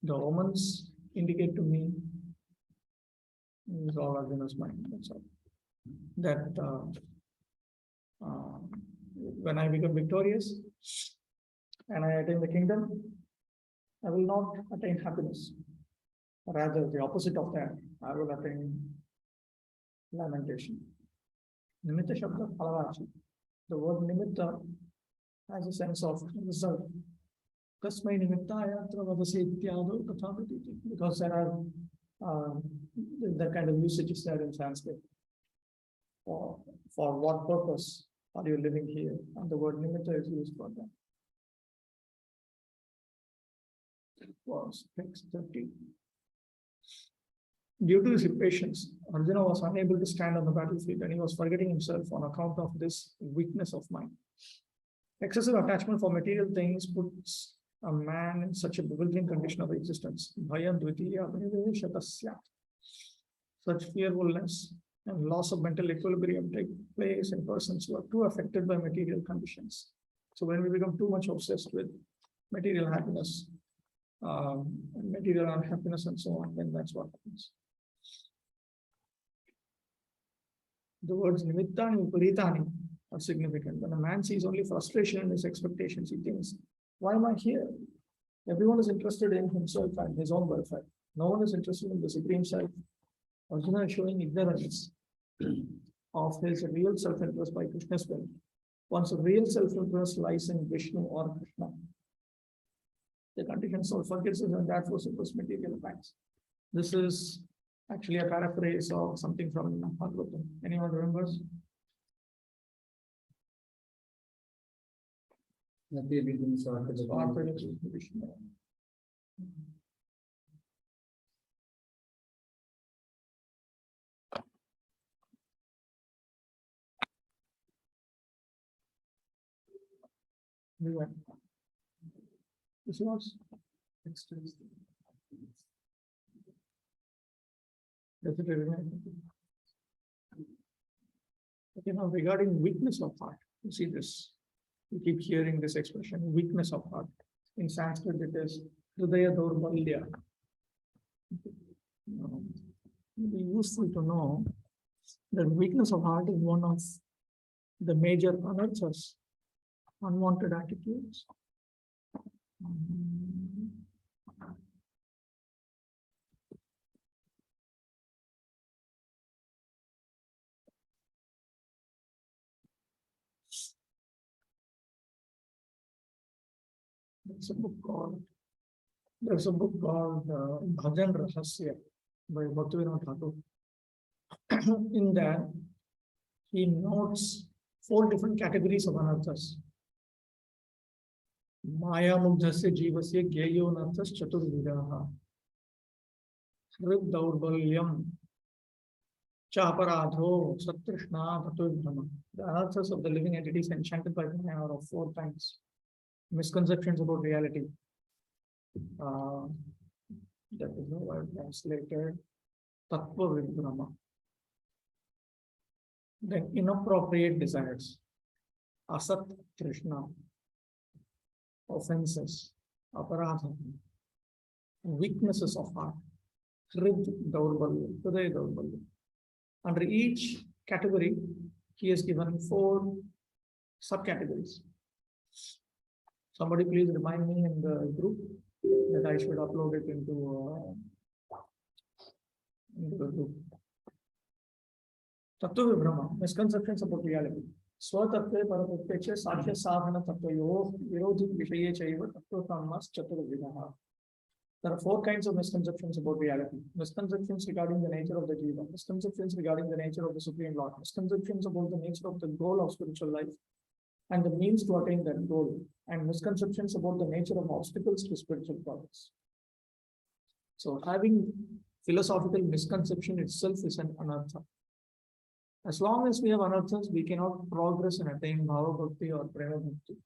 The omens indicate to me, is all Arjuna's mind, that's all. That when I become victorious and I attain the kingdom, I will not attain happiness. Rather, the opposite of that, I will attain lamentation. Nimitta Shabda Phalavachi. The word Nimitta has a sense of result. Kasmai Nimittaya Travadasi Ityado Kathavatiti. Because there are that kind of usage is there in Sanskrit. For what purpose are you living here? And the word Nimitta is used for that. Was 6:30. Due to his impatience, Arjuna was unable to stand on the battlefield and he was forgetting himself on account of this weakness of mind. Excessive attachment for material things puts a man in such a bewildering condition of existence. Such fearfulness and loss of mental equilibrium take place in persons who are too affected by material conditions. So when we become too much obsessed with material happiness, material unhappiness and so on, then that's what happens. The words nimittani uparitani are significant. When a man sees only frustration in his expectations, he thinks, why am I here? Everyone is interested in himself and his own welfare. No one is interested in the Supreme Self. Arjuna is showing ignorance of his real self-interest by Krishna's will. One's real self-interest lies in Vishnu or Krishna. The conditioned soul forgets it and therefore suffers material effects. This is actually a paraphrase of something from Bhagavatam. Anyone remembers? This was okay, now regarding weakness of heart, you see this. We keep hearing this expression, weakness of heart. In Sanskrit, it is Hridaya Daurbalya. It would be useful to know that weakness of heart is one of the major anarthas, unwanted attitudes. There's a book called Bhajan Rahasya by Bhakti. In that, he notes 4 different categories of anarthas. Maya Mugdhasya Jivasya Gyayo Narthas Chaturvidaha Hrid Daurbalyam Chaparadho Satrishna Bhatudhrama. The anarthas of the living entities enchanted by Maya are of 4 kinds. Misconceptions about reality. That is no word translated. Tattva Vidvan. Then inappropriate desires. Asat Trishna. Offenses. Aparadha. Weaknesses of heart. Hrid Daurbalya. Hriday Daurbalya. Under each category, he has given 4 subcategories. Somebody please remind me in the group that I should upload it into the group. Tattva Vibrahma, misconceptions about reality. Swatattve Paratatveche Sakya Sadhana Tattvayo Virodhi Vishaye Chaiva Tattva Kammas Chaturvidaha. There are 4 kinds of misconceptions about reality. Misconceptions regarding the nature of the Jiva, misconceptions regarding the nature of the Supreme Lord, misconceptions about the nature of the goal of spiritual life and the means to attain that goal, and misconceptions about the nature of obstacles to spiritual progress. So having philosophical misconception itself is an anartha. As long as we have anarthas, we cannot progress and attain bhava bhakti or prema bhakti.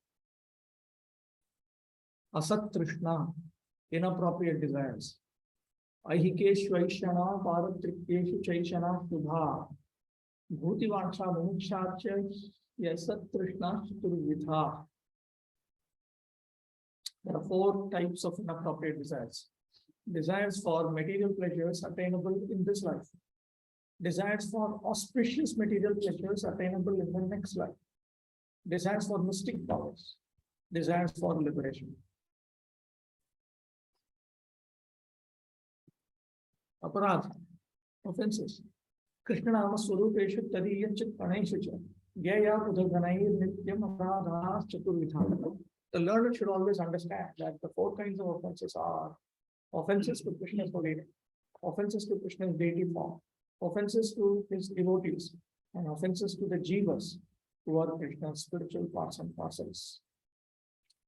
Asat trishna, inappropriate desires. Ahikesh vaishana paratrikyeshu chaishana shubha. Bhuti vansha mumukshacha yasat trishna chaturvidha. There are 4 types of inappropriate desires. desires for material pleasures attainable in this life, desires for auspicious material pleasures attainable in the next life, desires for mystic powers, desires for liberation. Aparadha, offenses. Krishna Nama Swarupeshu Tadiyachit Pranayeshu Gyaya Udhaganayir Nityam Aparadhas Chaturvidha. The learner should always understand that the four kinds of offenses are offenses to Krishna's holiness, offenses to Krishna's deity form, offenses to his devotees, and offenses to the jivas who are Krishna's spiritual parts and parcels.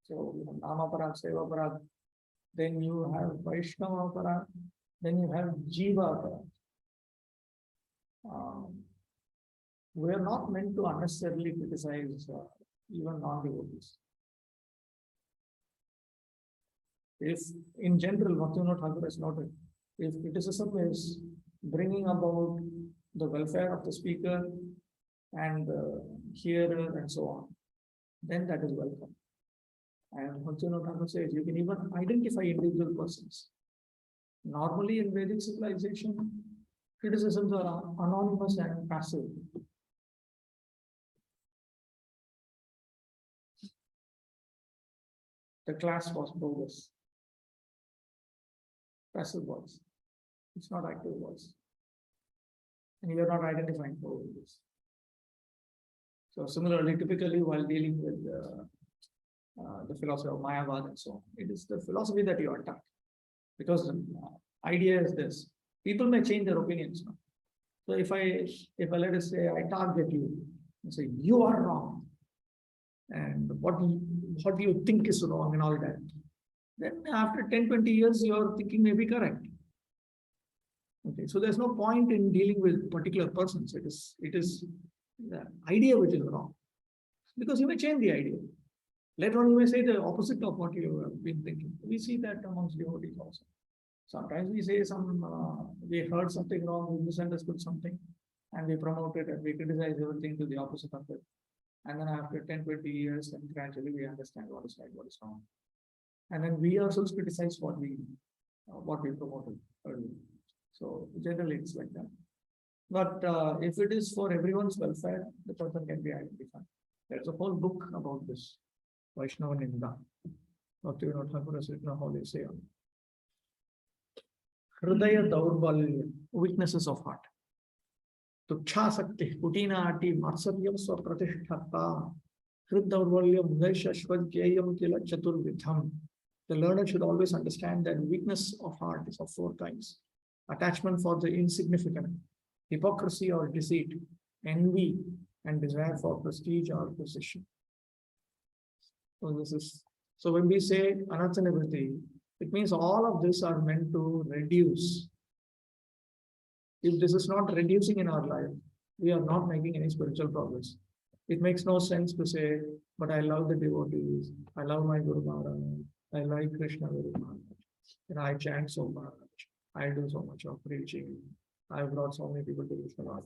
So, Nama Parad, Seva Parad, then you have Vaishnava Parad, then you have Jiva Parad. We are not meant to unnecessarily criticize even non-devotees. If in general, Bhakti Thakur has noted, if criticism is bringing about the welfare of the speaker and the hearer and so on, then that is welcome. And Bhakti Thakur says you can even identify individual persons. Normally in Vedic civilization, criticisms are anonymous and passive. The class was bogus. Passive voice. It's not active voice. And you are not identifying this. So similarly, typically while dealing with the philosophy of Mayavad and so on, it is the philosophy that you attack. Because the idea is this. People may change their opinions now. So if I let us say I target you and say you are wrong, and what do you think is wrong and all that, then after 10-20 years your thinking may be correct. Okay, so there's no point in dealing with particular persons. It is the idea which is wrong, because you may change the idea. Later on you may say the opposite of what you have been thinking. We see that amongst devotees also. Sometimes we say we heard something wrong, we misunderstood something, and we promote it and we criticize everything to the opposite of it. And then after 10-20 years, then gradually we understand what is right, what is wrong. And then we ourselves criticize what we promoted earlier. So generally it's like that. But if it is for everyone's welfare, the person can be identified. There's a whole book about this, Vaishnava Ninda. Bhakti Thakur has written a whole essay on Hridaya Daurbalya, weaknesses of heart. Tuksha Sakti, Kutinati, Matsaryam Swapratishtata, Hrid Daurbalyam, Vaishashvadhyayam Kila Chaturvidham. The learner should always understand that weakness of heart is of four kinds: attachment for the insignificant, hypocrisy or deceit, envy, and desire for prestige or position. So when we say anarthanavritti, it means all of this are meant to reduce. If this is not reducing in our life, we are not making any spiritual progress. It makes no sense to say, but I love the devotees, I love my Guru Maharaj, I like Krishna very much, and I chant so much, I do so much of preaching, I brought so many people to Krishna Maharaj.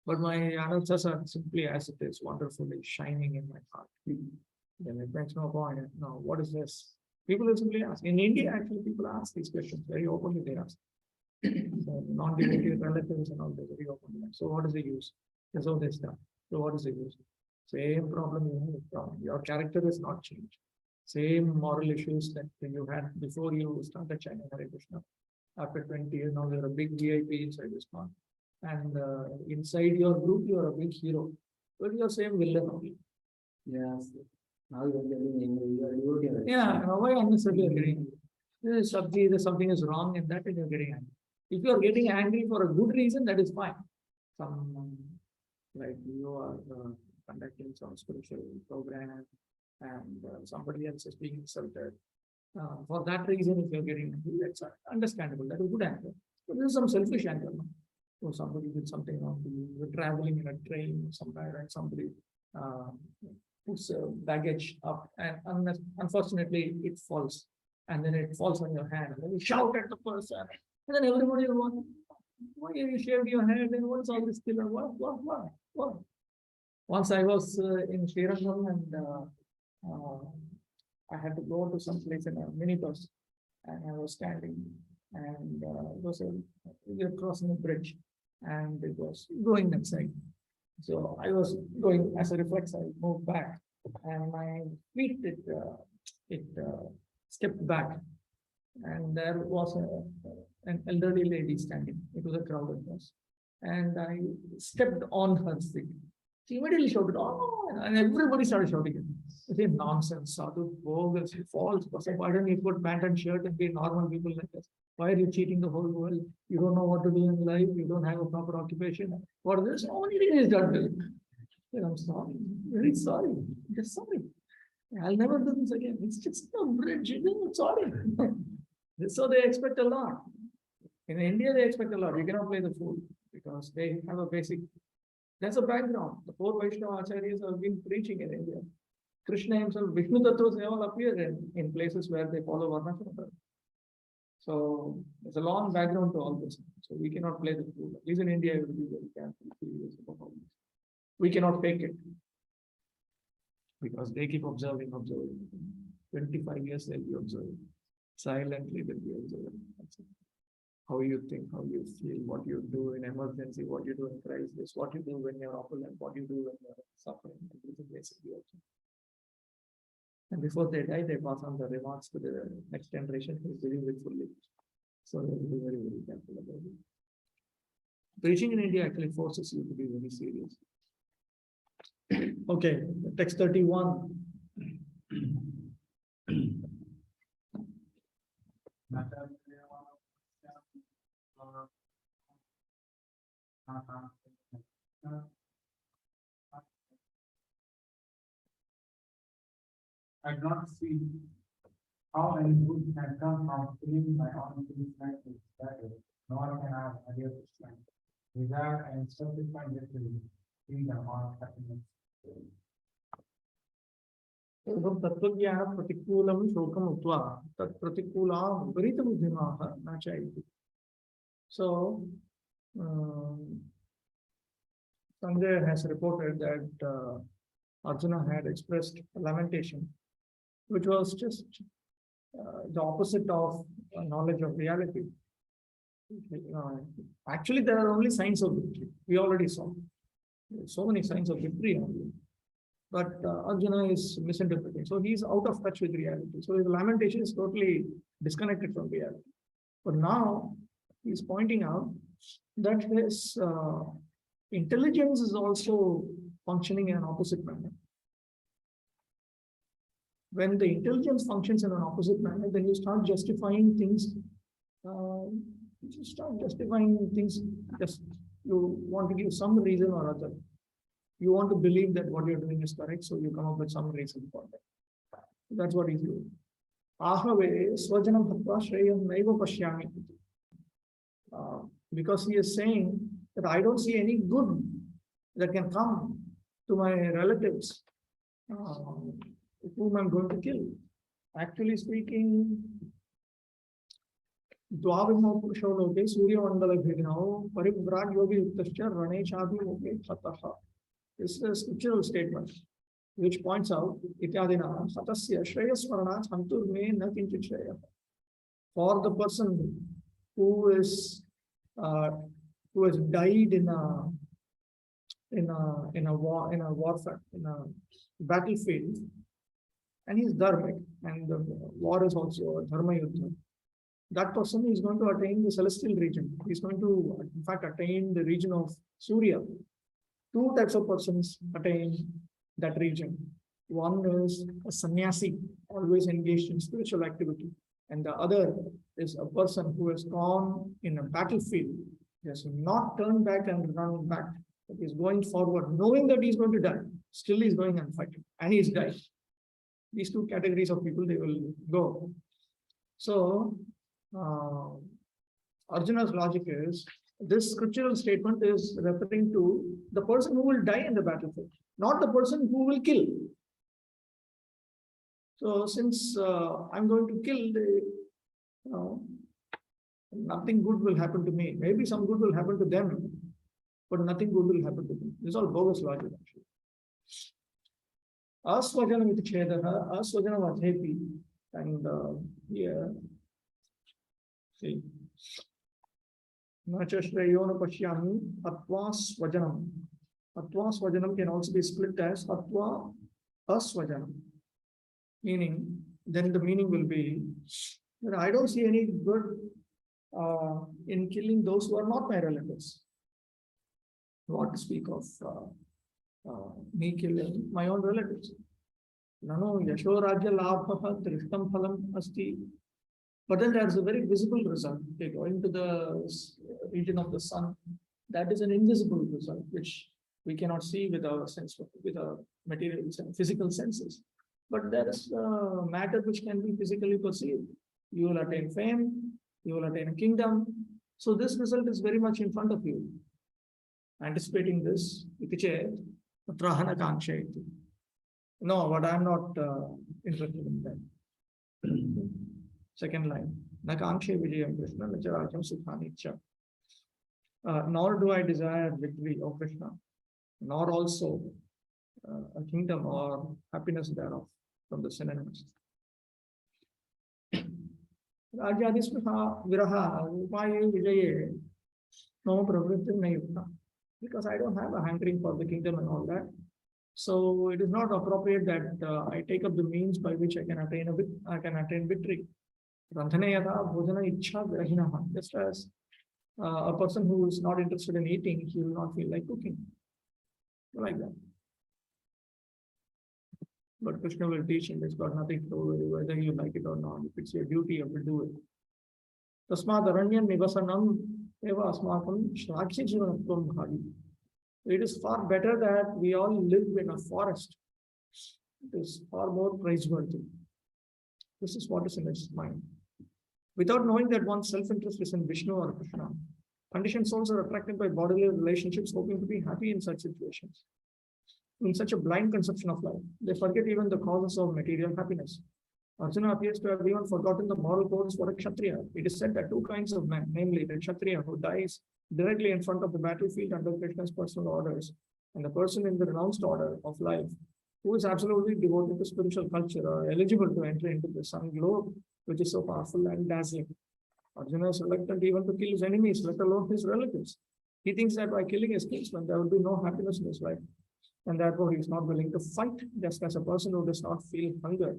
But my anarthas are simply as it is, wonderfully shining in my heart. Then it makes no point. No, what is this? People will simply ask. In India, actually, people ask these questions very openly. They ask. So non-devotee relatives and all, they're very openly. So what is the use? So they start. So what is the use? Same problem you have. Problem. Your character is not changed. Same moral issues that you had before you started chanting Hare Krishna. After 20 years, now you're a big VIP inside this one. And inside your group, you're a big hero. But you're same villain only. Yes. Now you're getting angry. Yeah, why unnecessarily you're getting angry? Something is wrong in that and you're getting angry. If you're getting angry for a good reason, that is fine. Like you are conducting some spiritual program and somebody else is being insulted. For that reason, if you're getting angry, that's understandable. That is good anger. But this is some selfish anger. No? So somebody did something wrong to you. You're traveling in a train somewhere and somebody puts baggage up and unfortunately it falls, and then it falls on your hand, and you shout at the person, and then everybody will want, why have you shaved your head and what's all this killer? What? Once I was in Srirangam and I had to go to some place in a minibus, and I was standing, and we were crossing a bridge, and it was going that side. So I was going as a reflex. I moved back, and my feet stepped back, and there was an elderly lady standing. It was a crowded bus, and I stepped on her feet. She immediately shouted, "Oh!" And everybody started shouting it. I say, "Nonsense, sadhu, bogus, false. Why don't you put pant and shirt and be normal people like us? Why are you cheating the whole world? You don't know what to do in life. You don't have a proper occupation. What is this? Only thing is done with it." I'm sorry, very sorry, just sorry. I'll never do this again. It's just a bridge. Sorry. So they expect a lot. In India, they expect a lot. You cannot play the fool because they have a basic. That's a background. The four Vaishnava Acharyas have been preaching in India. Krishna himself, Vishnu Tattvas, they all appear in places where they follow Varnashrama. So there's a long background to all this. So we cannot play the fool. At least in India, it will be very careful. We cannot fake it. Because they keep observing. 25 years they'll be observing. Silently they'll be observing. How you think, how you feel, what you do in emergency, what you do in crisis, what you do when you're opulent, what you do when you're suffering, everything basically also. And before they die, they pass on the remarks to the next generation who is living with fully. So they will be very, very careful about it. Preaching in India actually forces you to be very serious. Okay, text 31. I do not see how any good can come from feeling my own feelings like this better, nor can I adhere to strength. Desire and self-defined victory, freedom or happiness. तत्त्वज्ञान प्रतिकूलं शोकम् उक्त्वा तत् प्रतिकूलां विपरीतबुद्धिमाः न चैति. So Sanjay has reported that Arjuna had expressed a lamentation, which was just the opposite of knowledge of reality. Actually, there are only signs of victory. We already saw so many signs of victory only. But Arjuna is misinterpreting. So he's out of touch with reality. So his lamentation is totally disconnected from reality. But now he's pointing out that his intelligence is also functioning in an opposite manner. When the intelligence functions in an opposite manner, then you start justifying things. Just you want to give some reason or other. You want to believe that what you're doing is correct, so you come up with some reason for that. That's what he's doing. Ahave swajanam bhaktva shreyam naiva pashyami. Because he is saying that I don't see any good that can come to my relatives whom I'm going to kill. Actually speaking, Dvavimo Purusho Loke Surya Mandala Bhigno Paribhrag Yogi Yuktascha Rane Chadi Loke Khataha. This is a scriptural statement which points out Ityadina Khatasya Shreyasmarana Santur Me Na Kinchit Shreya. For the person who has died in a warfare, in a battlefield, and he's dharmic, and the war is also a dharma yuddha. That person is going to attain the celestial region. He's going to, in fact, attain the region of Surya. Two types of persons attain that region. One is a sannyasi, always engaged in spiritual activity. And the other is a person who has gone in a battlefield. He has not turned back and run back, but is going forward, knowing that he's going to die. Still he's going and fighting, and he's dying. These two categories of people, they will go. So, Arjuna's logic is, this scriptural statement is referring to the person who will die in the battlefield, not the person who will kill. So since I'm going to kill, nothing good will happen to me. Maybe some good will happen to them, but nothing good will happen to me. This is all bogus logic actually. Aswajanam iti chedaha, aswajanam adhepi. And here See, Nacha Shreyona Pashyami, Atva Swajanam. Atva Swajanam can also be split as Atva Aswajanam. Meaning, then the meaning will be that I don't see any good in killing those who are not my relatives. What to speak of me killing my own relatives. Nano Yasho Rajya Labha Trishtam Phalam Asti. But then there's a very visible result. Okay, going to the region of the sun, that is an invisible result, which we cannot see with our with our material and physical senses. But there is matter which can be physically perceived. You will attain fame, you will attain a kingdom. So this result is very much in front of you. Anticipating this, no, but I'm not interested in that. Second line, Nakankshe Vijayam Krishna, Nacharajam Sukhanicha. Nor do I desire victory, O Krishna, nor also a kingdom or happiness thereof, from the synonyms. Rajyadismha Viraha Upaye Vijaye No Pravritti Nayukta. Because I don't have a hankering for the kingdom and all that. So it is not appropriate that I take up the means by which I can attain victory. Just as a person who is not interested in eating, he will not feel like cooking. Like that. But Krishna will teach him it's got nothing to do with whether you like it or not. If it's your duty, you have to do it. Tasmad Aranyan Nivasanam Eva Asmakam Shrakshi Jivanatvam Bhagi. It is far better that we all live in a forest. It is far more praiseworthy. This is what is in his mind. Without knowing that one's self-interest is in Vishnu or Krishna, conditioned souls are attracted by bodily relationships, hoping to be happy in such situations. In such a blind conception of life, they forget even the causes of material happiness. Arjuna appears to have even forgotten the moral codes for a Kshatriya. It is said that two kinds of men, namely the Kshatriya who dies directly in front of the battlefield under Krishna's personal orders, and the person in the renounced order of life, who is absolutely devoted to spiritual culture, are eligible to enter into the sun globe, which is so powerful and dazzling. Arjuna is reluctant even to kill his enemies, let alone his relatives. He thinks that by killing his kinsmen, there will be no happiness in his life. And therefore, he is not willing to fight, just as a person who does not feel hunger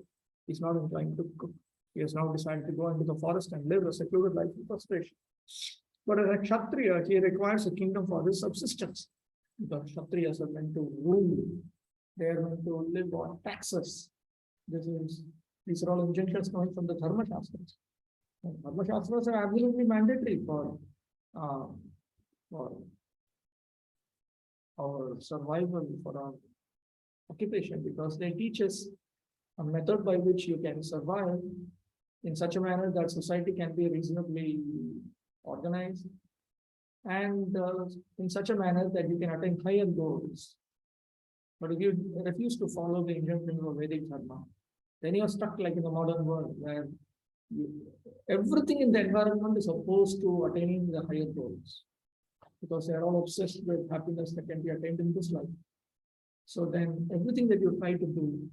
is not inclined to cook. He has now decided to go into the forest and live a secluded life in frustration. But as a Kshatriya, he requires a kingdom for his subsistence. The Kshatriyas are meant to rule. They are meant to live on taxes. These are all injunctions coming from the Dharma Shastras. And Dharma Shastras are absolutely mandatory for our survival, for our occupation, because they teach us a method by which you can survive in such a manner that society can be reasonably organized and in such a manner that you can attain higher goals. But if you refuse to follow the injunctions of Vedic Dharma, then you are stuck like in the modern world where everything in the environment is opposed to attaining the higher goals, because they are all obsessed with happiness that can be attained in this life. So then everything that you try to do,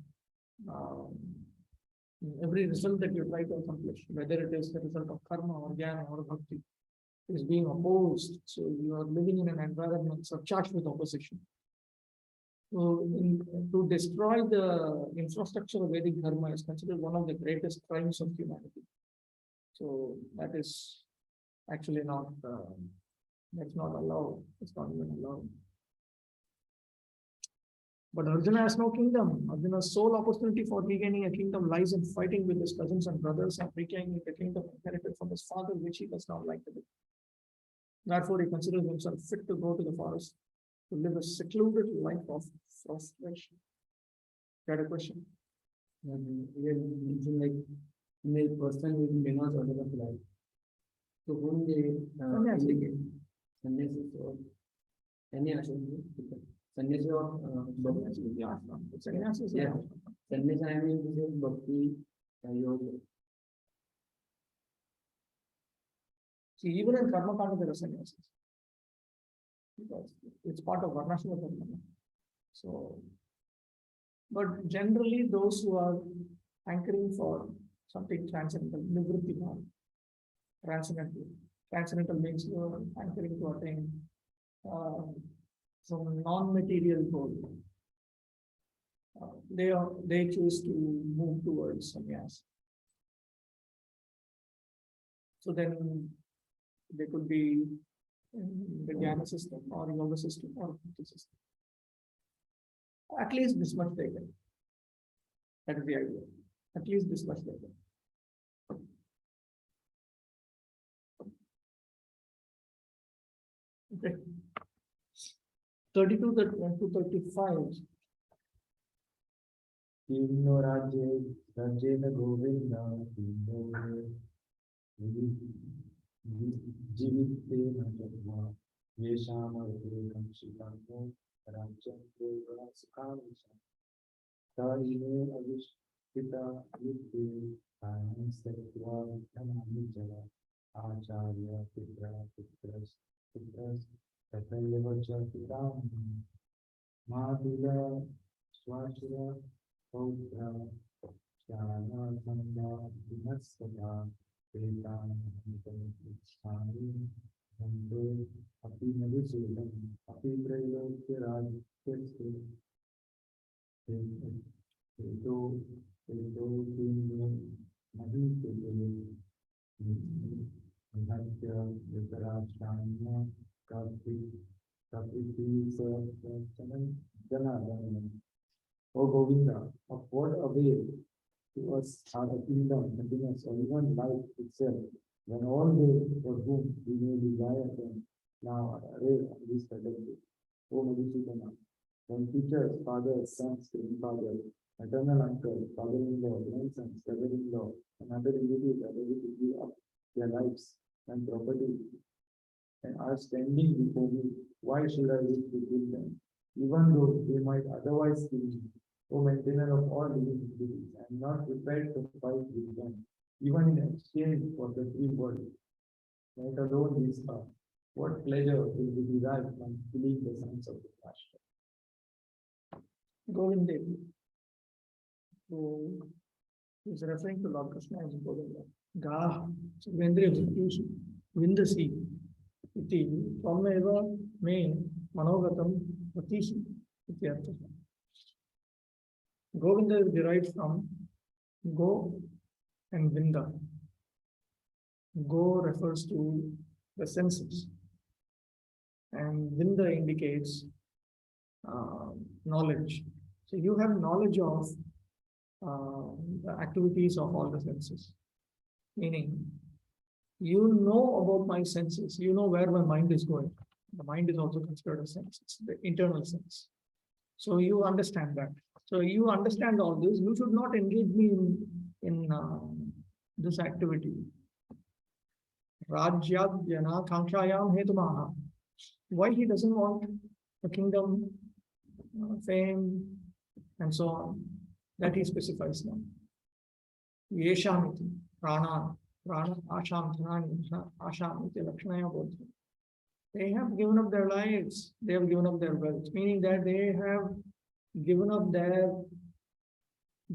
every result that you try to accomplish, whether it is the result of karma or jnana or bhakti, is being opposed. So you are living in an environment surcharged with opposition. So to destroy the infrastructure of Vedic Dharma is considered one of the greatest crimes of humanity. So that is actually not, that's not allowed. It's not even allowed. But Arjuna has no kingdom. Arjuna's sole opportunity for regaining a kingdom lies in fighting with his cousins and brothers and regaining the kingdom inherited from his father, which he does not like to do. Therefore, he considers himself fit to go to the forest to live a secluded life of frustration. Got a question? Like the person who is denotes order of life. So whom they sannyasi or any ashram, sannyasi or sannyasi, yeah. Sannyasi, I mean to say bhakti yoga. See, even in Karma Kanda there are sannyasis, because it's part of Varnashram Dharma. So, but generally those who are hankering for something transcendental, nivritti bhava, transcendental. Transcendental means you are anchoring to attain some non-material goal. They choose to move towards sannyas. So then they could be in the jnana system or yoga system or bhakti system. At least this much they get. That is the idea. At least this much they get. Okay. 32 to 35. Kimno Rajena Govinda, Jivite Najatma, Yeshama Rekam Shikanto, Rajam Deva Sukhavisha, Taine Avishpita Yuddhi, Kayan Setwa Tanamijala, Acharya Pitras, Tatalevacha Pitam, Madhula, Swashira, Pautra, Shana Sanda, Vinasata, Vedan, Sani, Hande, Api Navisulam, Api Prelo, Kiraj, Testu, Edo, Kinyo, Mahitulu, Nihatya, Vitarashanya, Kapiti, Janadana. O Govinda, of what avail to us are a kingdom, happiness, or even life itself, when all those for whom we may desire them now are arrayed on this pedestal. O Madhusudana, when teachers, fathers, sons, grandfathers, maternal uncle, father-in-law, grandsons, brother-in-law, and other individuals are ready to give up their lives and property and are standing before me, why should I wish to kill them? Even though they might otherwise kill me, O maintainer of all living entities, I am not prepared to fight with them, even in exchange for the free world. Let alone this earth. What pleasure will be derived from killing the sons of the Rashtra? Govinda, who is referring to Lord Krishna as Govinda. Gah, Survendriya Bhakti, Vindasi, iti, Twameva me Manogatam Patihi, iti artha. Govinda is derived from Go and Vinda. Go refers to the senses, and Vinda indicates knowledge. So you have knowledge of the activities of all the senses, meaning you know about my senses, you know where my mind is going. The mind is also considered a sense, it's the internal sense. So you understand that. So you understand all this. You should not engage me in this activity. Rajyad Jana Kankshayam Hetumaha. Why he doesn't want a kingdom, fame, and so on. That he specifies now. Yeshamiti, Prana, Asham, Dhanani, Ashamiti, Lakshanaya Bodhi. They have given up their lives, they have given up their wealth, meaning that they have given up their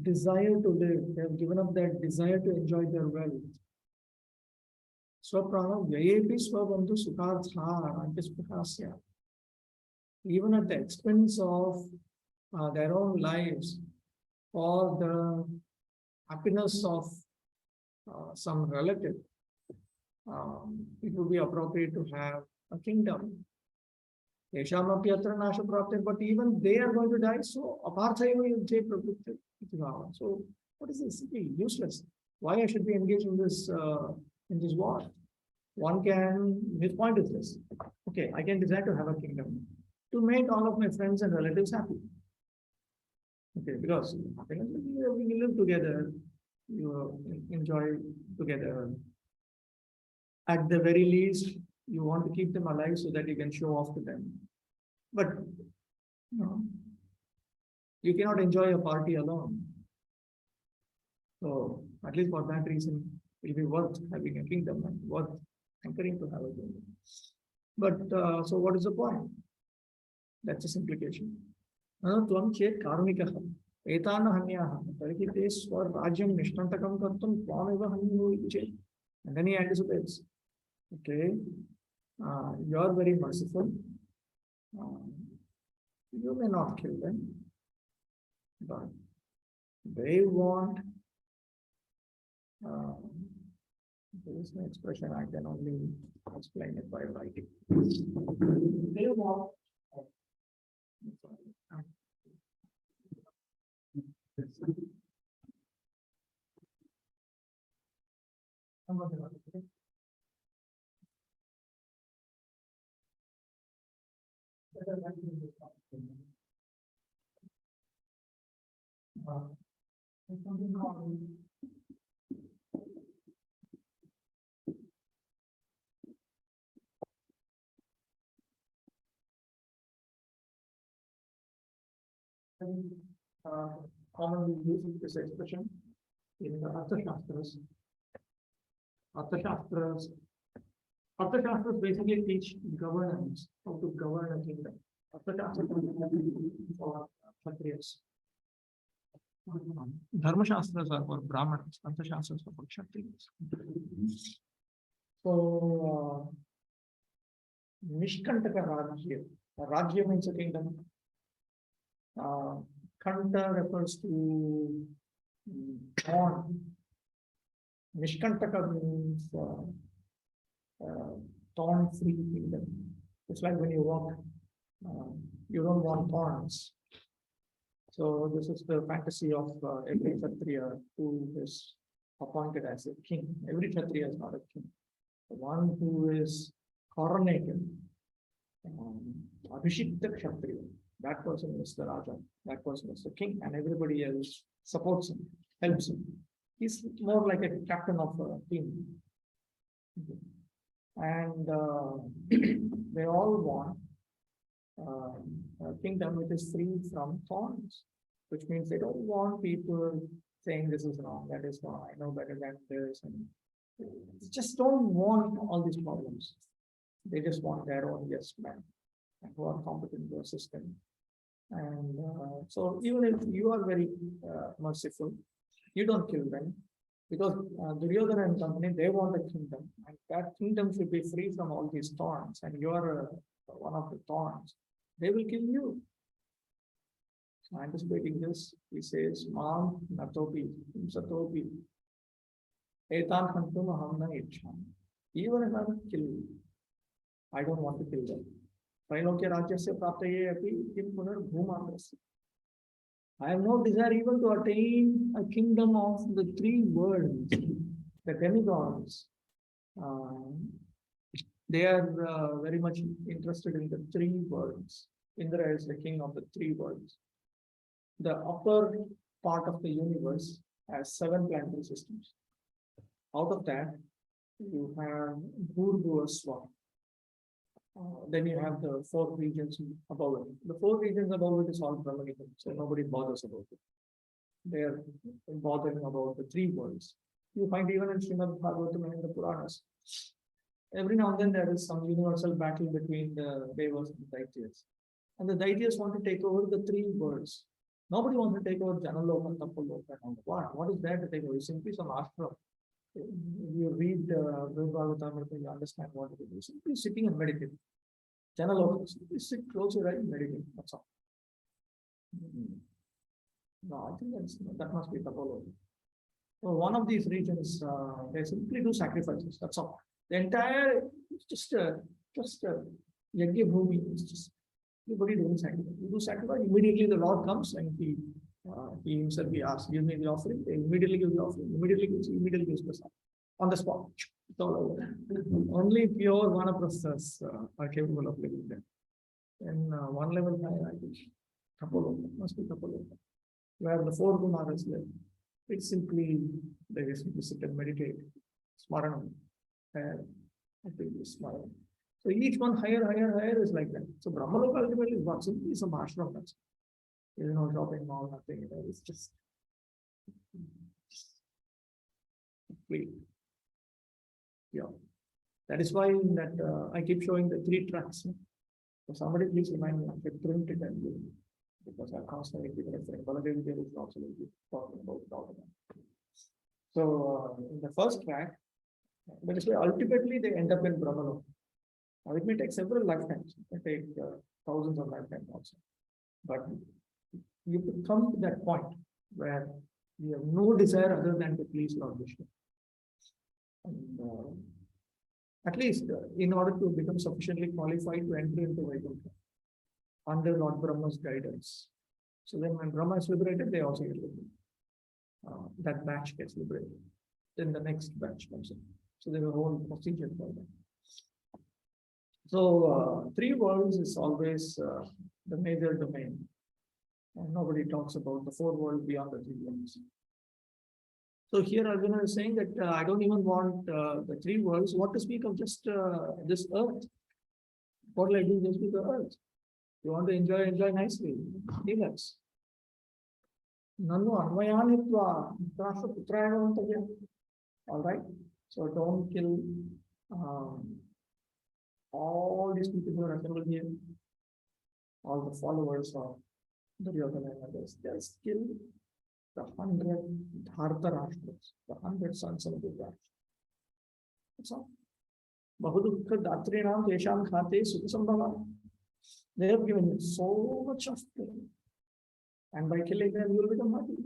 desire to live, they have given up their desire to enjoy their wealth. Swaprana Vyayepi Swabandhu Sukhartha Antispahasya. Even at the expense of their own lives or the happiness of some relative, it would be appropriate to have a kingdom. But even they are going to die, so so what is this? Useless. Why I should be engaged in this war? One can, his point is this. Okay, I can desire to have a kingdom to make all of my friends and relatives happy. Okay, because we live together, you enjoy together. At the very least, you want to keep them alive so that you can show off to them. But you cannot enjoy a party alone. So at least for that reason, it will be worth having a kingdom and worth hankering to have a kingdom. But so what is the point? That's its implication. Tvam chet karmikaha etana hanyaha tarhi te swarajyam nishtantakam kartum tvameva hanyu chet. And then he anticipates, okay, you are very merciful. You may not kill them, but they want, there is no expression, I can only explain it by writing. They want, commonly used this expression in the Arthashastras. Arthashastras Arthashastras basically teach governance, how to govern a kingdom. Arthashastras for Kshatriyas. Dharmashastras are for Brahmanas, Arthashastras are for Kshatriyas. So, Nishkantaka Rajya. Rajya means a kingdom. Kanta refers to thorn. Nishkantaka means thorn-free kingdom. It's like when you walk, you don't want thorns. So this is the fantasy of every Kshatriya who is appointed as a king. Every Kshatriya is not a king. The one who is coronated, Abhishekta Kshatriya, that person is the Raja, that person is the king, and everybody else supports him, helps him. He's more like a captain of a team. And they all want a kingdom which is free from thorns, which means they don't want people saying this is wrong, that is wrong, I know better than this, and they just don't want all these problems. They just want their own yes men who are competent to assist them. And so even if you are very merciful, you don't kill them, because Duryodhana and company, they want a kingdom, and that kingdom should be free from all these thorns, and you are one of the thorns. They will kill you. So anticipating this, he says, Mam Natopi, Satopi, Etan Hantum Ahamna Ichham. Even if I will kill you, I don't want to kill them. Trailokya Rajyasya Praptaye Api Kim Punar Bhumatrasya. I have no desire even to attain a kingdom of the three worlds, the demigods. They are very much interested in the three worlds. Indra is the king of the three worlds. The upper part of the universe has 7 planetary systems. Out of that, you have Bhurvaswa. Then you have the 4 regions above it. The 4 regions above it is all Brahmanical, so nobody bothers about it. They are bothering about the 3 worlds. You find even in Srimad Bhagavatam and in the Puranas, every now and then there is some universal battle between the Devas and the Daityas. And the Daityas want to take over the 3 worlds. Nobody wants to take over Janaloka, Tapaloka, and what is there to take over? It's simply some ashram. If you read Bhagavatam, you understand what it is. Simply sitting and meditating. Janaloka, simply sit, close your eyes and meditate. That's all. No, I think that must be Tapaloka. So one of these regions, they simply do sacrifices. That's all. The entire, just Yajna Bhumi, it's just everybody doing sacrifice. You do sacrifice, immediately the Lord comes and he himself, he asks, give me the offering, they immediately give the offering, immediately gives the son on the spot. It's all over. Only pure Vanaprasthas are capable of living there. And one level higher, I think, Tapaloka, must be Tapaloka, where the 4 Kumaras live. It's simply, they just sit and meditate, Smaranam, I think it's Smaranam. So each one higher is like that. So Brahmaloka ultimately is what? Simply some ashram. There is no shopping mall, nothing. It's just complete. Yeah. That is why that I keep showing the 3 tracks. So somebody please remind me, I print it and do, because I constantly keep referring. Baladev there is also talking about it all the time. So in the first track, But it's why ultimately they end up in Brahmaloka. Now, it may take several lifetimes, it may take thousands of lifetimes also. But you could come to that point where you have no desire other than to please Lord Vishnu. And, at least in order to become sufficiently qualified to enter into Vaikuntha under Lord Brahma's guidance. So then when Brahma is liberated, they also get liberated. That batch gets liberated. Then the next batch comes in. So there's a whole procedure for that. So three worlds is always the major domain. And nobody talks about the four worlds beyond the three worlds. So here Arjuna is saying that I don't even want the three worlds. What to speak of just this earth? What will I do just with the earth? You want to enjoy nicely. Relax. Nanu anvayanitva trasha putrayavantavya. All right. So don't kill all these people who are assembled here, all the followers of Duryodhana and others. Just kill the 100 Dhartarashtras, the 100 sons of Vidvan. That's all. Bahudukha Datrinam Tesham Khate Sukasambhava. They have given you so much of pain. And by killing them, you will become happy.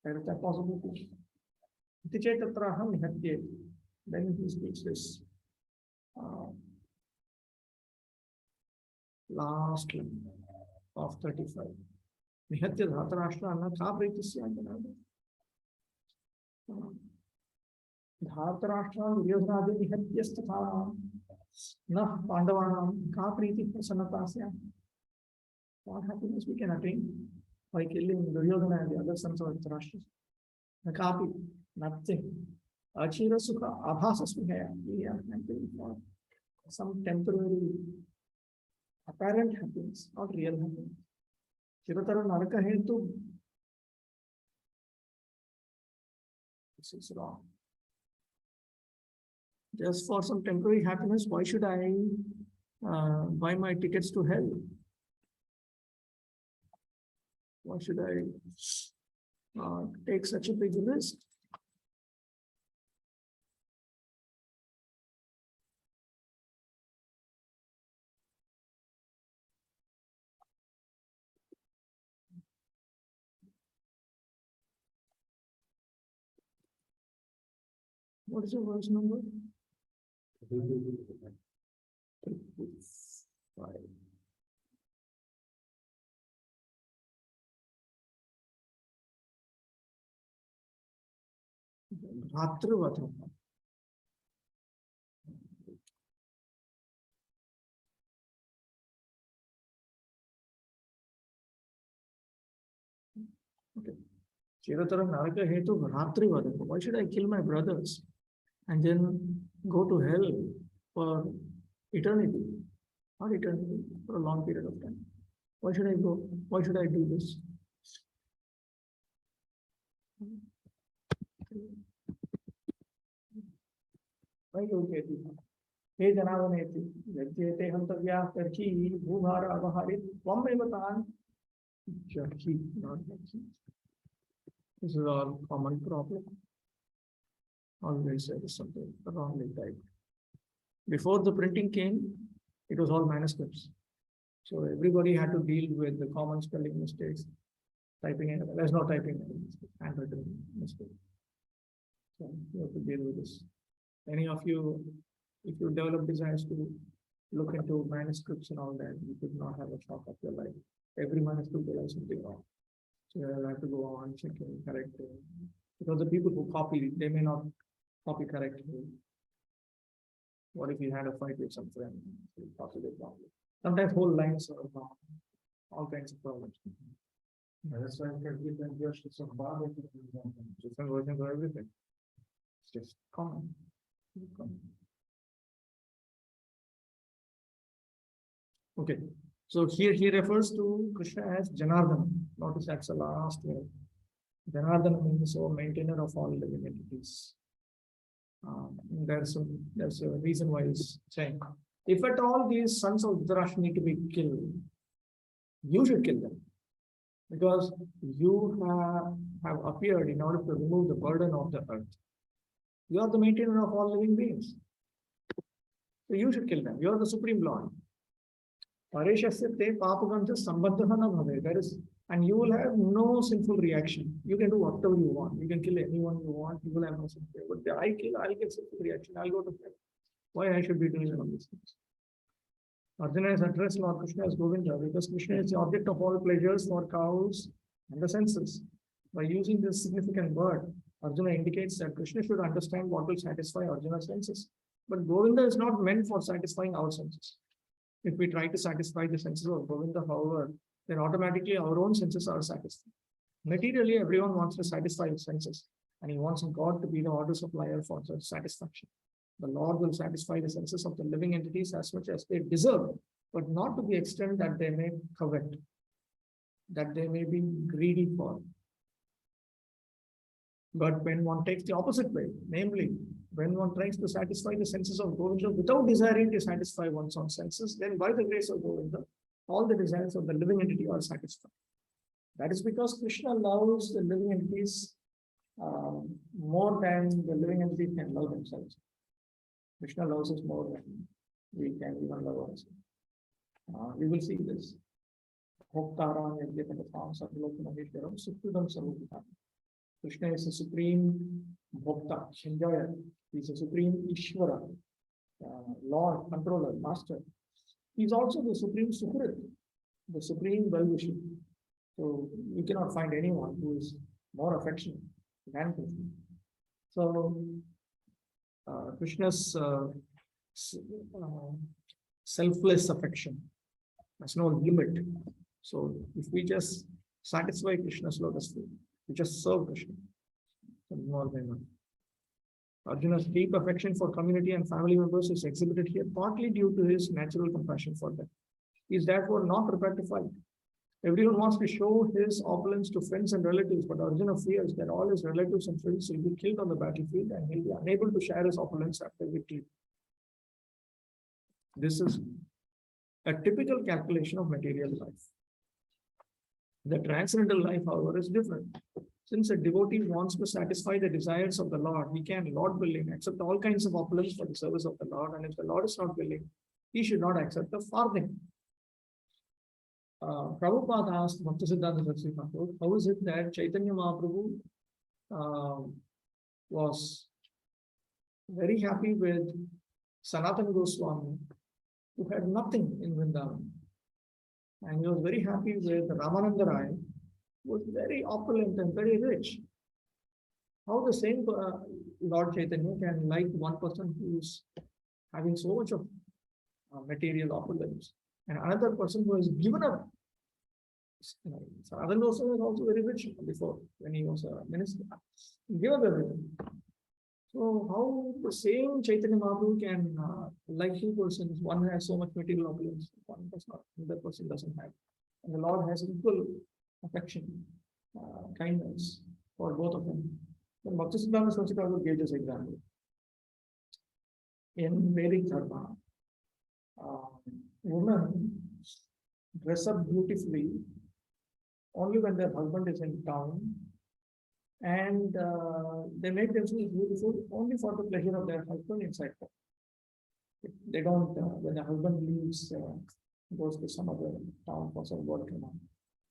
There is that possibility. Tichetatraham Nihatye. Then he speaks this last line of 35. Nihatya Dhatarashtra Anna Kapritisya Janada. Dhatarashtra Duryodhana Nihatyasthatha Nah Pandavanam Kapriti Prasannatasya. What happiness we can attain by killing Duryodhana and the other sons of Dhatarashtra? Nakapi, nothing. Achira Sukha Abhasasmihaya. We are happy for some temporary apparent happiness, not real happiness. Chiratara Naraka Hetu. This is wrong. Just for some temporary happiness, why should I buy my tickets to hell? Why should I take such a big risk? What is the verse number? 5. Bhatruvata. Okay. Chiratara Naraka Hetu Bhatruvata. Why should I kill my brothers and then go to hell for eternity? Not eternity, for a long period of time. Why should I go? Why should I do this? Why you get it? Hey Janavaneti, Yajete Hantavya Karchi, Bhumara Avaharit, Wamevatan, Jaki, not Jaki. This is all common problem. Always there is something wrongly typed. Before the printing came, it was all manuscripts. So everybody had to deal with the common spelling mistakes, typing in, there's no typing, handwritten mistake. So you have to deal with this. Any of you, if you develop desires to look into manuscripts and all that, you could not have a shock of your life. Every manuscript will have something wrong. So you have to go on checking, correcting. Because the people who copy, they may not copy correctly. What if you had a fight with some friend? You copy it wrong. Sometimes whole lines are wrong. All kinds of problems. That's why different versions of Bible. Different versions of everything. It's just common. Okay. So here he refers to Krishna as Janardana. Notice that's the last word. Janardana means the maintainer of all living entities. There's a reason why he's saying, if at all these sons of Dhritarashtra need to be killed, you should kill them. Because you have appeared in order to remove the burden of the earth. You are the maintainer of all living beings. So you should kill them. You are the Supreme Lord. Pareshasya te papaganta sambandha na bhave. There is, and you will have no sinful reaction. You can do whatever you want. You can kill anyone you want. You will have no sinful reaction. But I'll get sinful reaction. I'll go to hell. Why I should be doing all these things? Arjuna has addressed Lord Krishna as Govinda because Krishna is the object of all pleasures for cows and the senses. By using this significant word, Arjuna indicates that Krishna should understand what will satisfy Arjuna's senses. But Govinda is not meant for satisfying our senses. If we try to satisfy the senses of Govinda, however, then automatically our own senses are satisfied. Materially, everyone wants to satisfy his senses, and he wants God to be the order supplier for such satisfaction. The Lord will satisfy the senses of the living entities as much as they deserve, but not to the extent that they may covet, that they may be greedy for. But when one takes the opposite way, namely, when one tries to satisfy the senses of Govinda without desiring to satisfy one's own senses, then by the grace of Govinda, all the desires of the living entity are satisfied. That is because Krishna loves the living entities more than the living entities can love themselves. Krishna loves us more than we can even love ourselves. We will see this. Krishna is a supreme bhokta, enjoyer. He is a supreme Ishvara, Lord, controller, master. He is also the supreme Sukrit, the supreme well-wisher. So you cannot find anyone who is more affectionate than Krishna. So Krishna's selfless affection has no limit. So if we just satisfy Krishna's lotus feet, we just serve Krishna, more than one. Arjuna's deep affection for community and family members is exhibited here partly due to his natural compassion for them. He is therefore not prepared to fight. Everyone wants to show his opulence to friends and relatives, but Arjuna fears that all his relatives and friends will be killed on the battlefield and he'll be unable to share his opulence after victory. This is a typical calculation of material life. The transcendental life, however, is different. Since a devotee wants to satisfy the desires of the Lord, he can, Lord willing, accept all kinds of opulence for the service of the Lord, and if the Lord is not willing, he should not accept a farthing. Prabhupada asked Bhaktisiddhanta Saraswati Thakur, how is it that Chaitanya Mahaprabhu was very happy with Sanatana Goswami, who had nothing in Vrindavan, and he was very happy with Ramananda Rai, who was very opulent and very rich. How the same Lord Chaitanya can like one person who is having so much of material opulence, and another person who has given up. Sanatana Goswami was also very rich before, when he was a minister. He gave up everything. So how the same Chaitanya Mahaprabhu can like two persons, one has so much material opulence, one does not, another person doesn't have. And the Lord has equal affection, kindness for both of them. Then Bhaktisiddhanta Saraswati Thakur gave this example. In Vedic Dharma, women dress up beautifully only when their husband is in town, and they make themselves beautiful only for the pleasure of their husband inside them. They don't, when the husband leaves, goes to some other town for some work,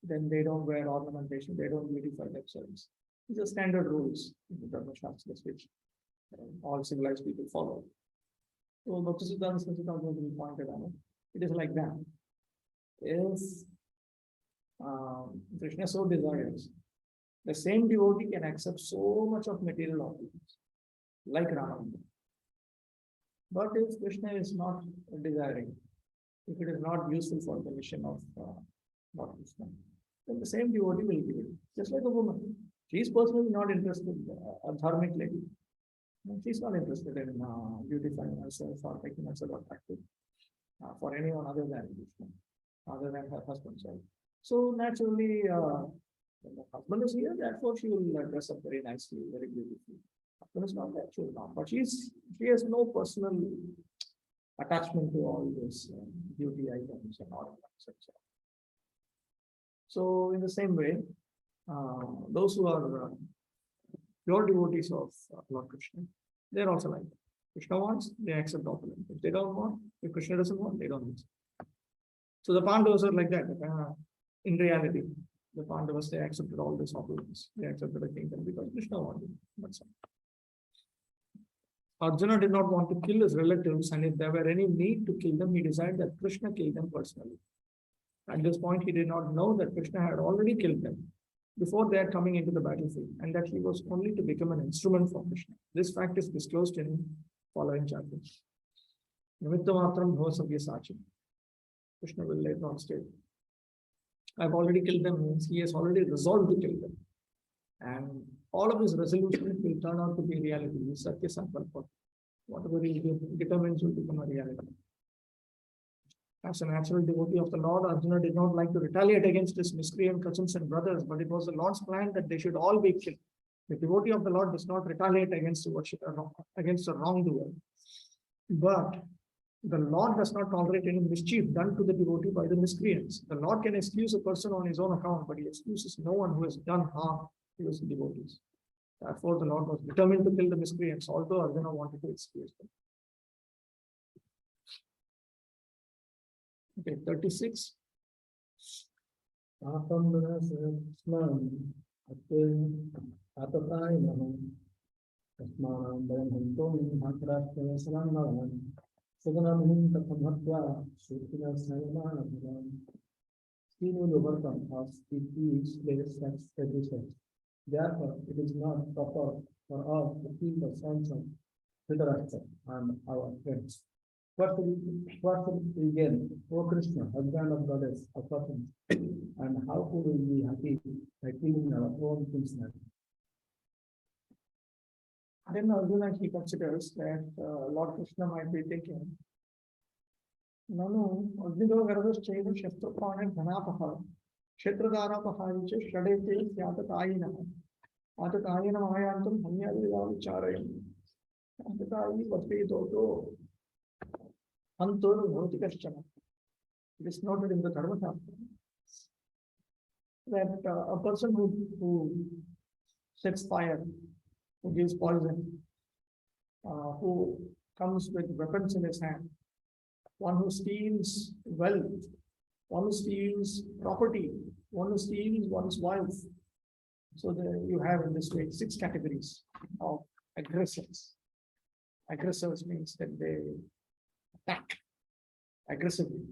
then they don't wear ornamentation, they don't beautify themselves. These are standard rules in the Dharma Shastras, which all civilized people follow. So Bhaktisiddhanta Saraswati Thakur pointed out, it is like that. If Krishna so desires, the same devotee can accept so much of material opulence, like Ramananda. But if Krishna is not desiring, if it is not useful for the mission of Lord Krishna, then the same devotee will give it. Just like a woman. She is personally not interested, a dharmic lady. She is not interested in beautifying herself or making herself attractive for anyone other than Krishna, other than her husband. So naturally, when the husband is here, therefore she will dress up very nicely, very beautifully. Husband is not there, she will not. But she has no personal attachment to all this beauty items and ornaments, etc. So in the same way, those who are pure devotees of Lord Krishna, They're also like that. Krishna wants, they accept opulence. If they don't want, if Krishna doesn't want, they don't accept. So the Pandavas are like that. In reality, the Pandavas, they accepted all this opulence. They accepted the kingdom because Krishna wanted it. That's all. Arjuna did not want to kill his relatives, and if there were any need to kill them, he desired that Krishna kill them personally. At this point, he did not know that Krishna had already killed them before they are coming into the battlefield, and that he was only to become an instrument for Krishna. This fact is disclosed in following chapters. Nimittamatram bhavasavya sachi. Krishna will later on state, I've already killed them, means he has already resolved to kill them. And all of his resolutions will turn out to be reality. Satya Sankalpa. Whatever he determines will become a reality. As a natural devotee of the Lord, Arjuna did not like to retaliate against his miscreant cousins and brothers, but it was the Lord's plan that they should all be killed. The devotee of the Lord does not retaliate against a wrongdoer. But the Lord does not tolerate any mischief done to the devotee by the miscreants. The Lord can excuse a person on his own account, but he excuses no one who has done harm to his devotees. Therefore, the Lord was determined to kill the miscreants, although Arjuna wanted to excuse them. Okay, 36. He will overcome us if he slays every sex. Therefore, it is not proper for us to kill the sons of Dhritarashtra and our friends. What will we gain, O Krishna, husband of goddess of fortune, and how could we be happy by killing our own kinsmen? Then Arjuna, he considers that Lord Krishna might be thinking, Nanu, Agnido Garvas Chaiva Shastrapana Dhanapahara, Kshetradharapaharicha Shadete Yatataina, Atatayana Mahayantam Hanyaliva Vicharayam, Atatayi Vati Toto, Antur Bhautikashchana. It is noted in the Dharma Shastra that a person who sets fire, who gives poison, who comes with weapons in his hand, one who steals wealth, one who steals property, one who steals one's wife. So you have in this way 6 categories of aggressors. Aggressors means that they attack aggressively.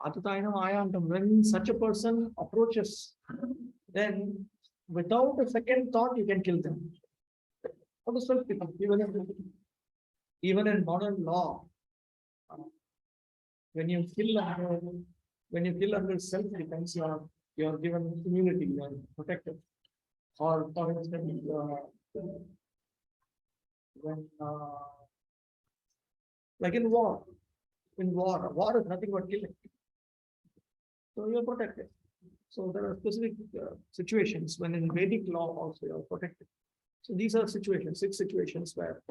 When such a person approaches, then without a second thought, you can kill them. Even in modern law, when you kill under self-defense, you are given immunity, you are protected. Or for instance, when like in war is nothing but killing. So you are protected. So there are specific situations when in Vedic law also you are protected. So these are situations, 6 situations where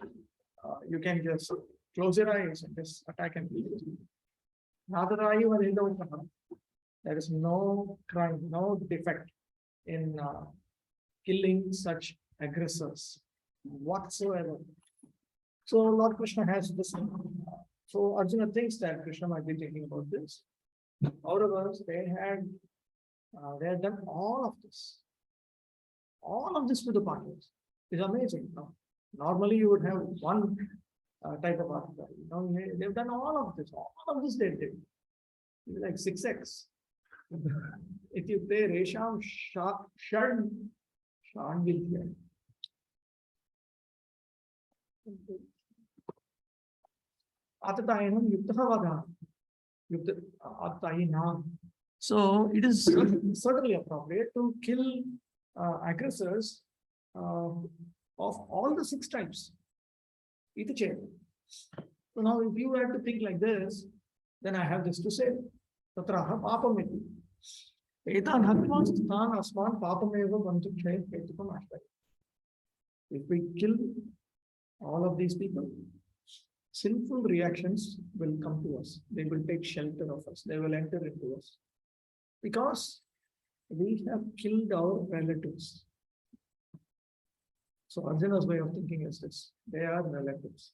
you can just close your eyes and just attack and kill. There is no crime, no defect in killing such aggressors whatsoever. So Lord Krishna has this. So Arjuna thinks that Krishna might be thinking about this. However, they had done all of this to the Pandavas. It's amazing. Normally, you would have one type of article. They've done all of this. All of this they did. It's like 6x. If you pay Resham Shad Vidvan. Atatayanam Yukthavadha. So it is certainly appropriate to kill aggressors of all the 6 types. So now if you have to think like this, then I have this to say. Tatraha papamiti. Etan hatman sthan asman papameva vantukshaya ketukam ashtai. If we kill all of these people, sinful reactions will come to us. They will take shelter of us. They will enter into us. Because we have killed our relatives. So Arjuna's way of thinking is this: they are relatives,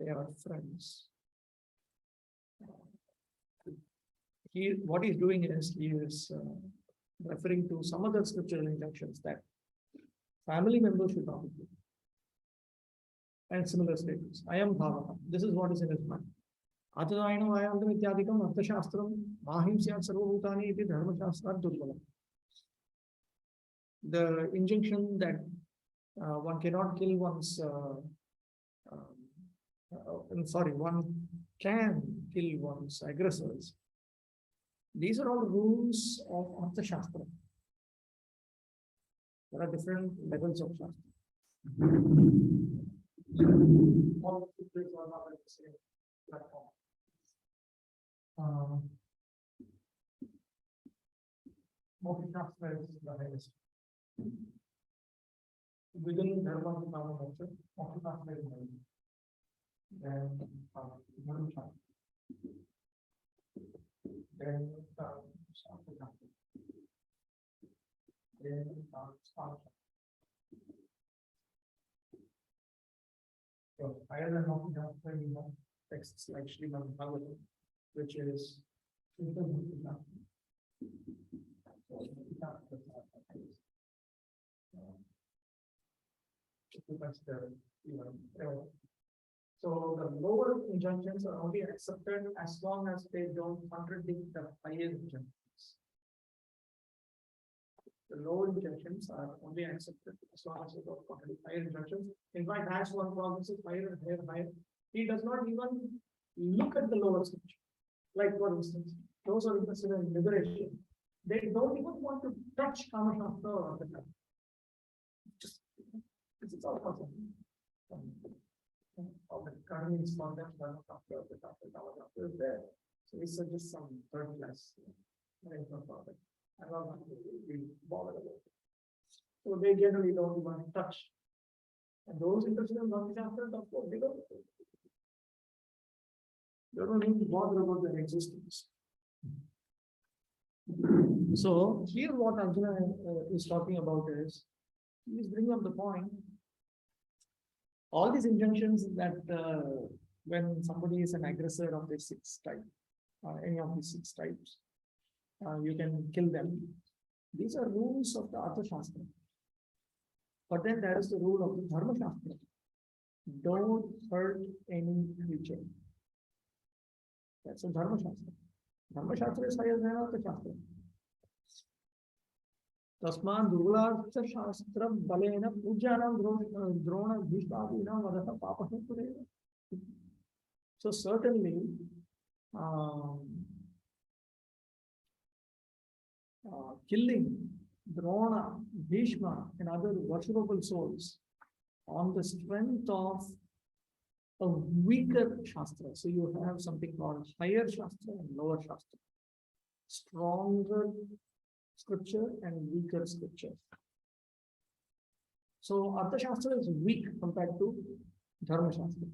they are friends. What he's doing is he is referring to some other scriptural injunctions that family members should not be given. And similar statements. I am Bhava. This is what is in his mind. Atadaino Ayandam Ityadikam Arthashastram Mahimsyat Sarvabhutani iti Dharmashastrat Durbalam. The injunction that one cannot kill one's one can kill one's aggressors. These are all rules of Arthashastra. There are different levels of Shastra. All the scriptures are not at the same platform. Moksha Shastra is the highest. Within Dharma and Kama Moksha, Moksha Shastra is the highest. Then Dharma Shastra. Then Shastra. Then Shastra. So higher than Moksha Shastra, we have texts like Srimad Bhagavatam, which is so the lower injunctions are only accepted as long as they don't contradict the higher injunctions. The lower injunctions are only accepted as long as they don't contradict higher injunctions. In fact, as one progresses higher and higher and higher, he does not even look at the lower scripture. Like for instance, those are interested in liberation. They don't even want to touch Kama Shastra or the time. Just it's all possible. All the Karmis for them, Kama Shastra is there. So it's just some third class. I don't want to be bothered about it. So they generally don't want to touch. And those interested in Kama Shastra, of course, they don't need to bother about their existence. So here what Arjuna is talking about is, he is bringing up the point, all these injunctions that when somebody is an aggressor of the sixth type, any of these six types, you can kill them. These are rules of the Artha Shastra. But then there is the rule of the Dharma Shastra. Don't hurt any creature. That's a Dharma Shastra. Dharma Shastra is higher than Artha Shastra. Tasman Durgalartha Shastra Balena Pujanam Drona Bhishmadina Vadata Papa. So certainly killing Drona, Bhishma, and other worshipable souls on the strength of a weaker Shastra. So you have something called higher Shastra and lower Shastra. Stronger scripture and weaker scripture. So Artha Shastra is weak compared to Dharma Shastra.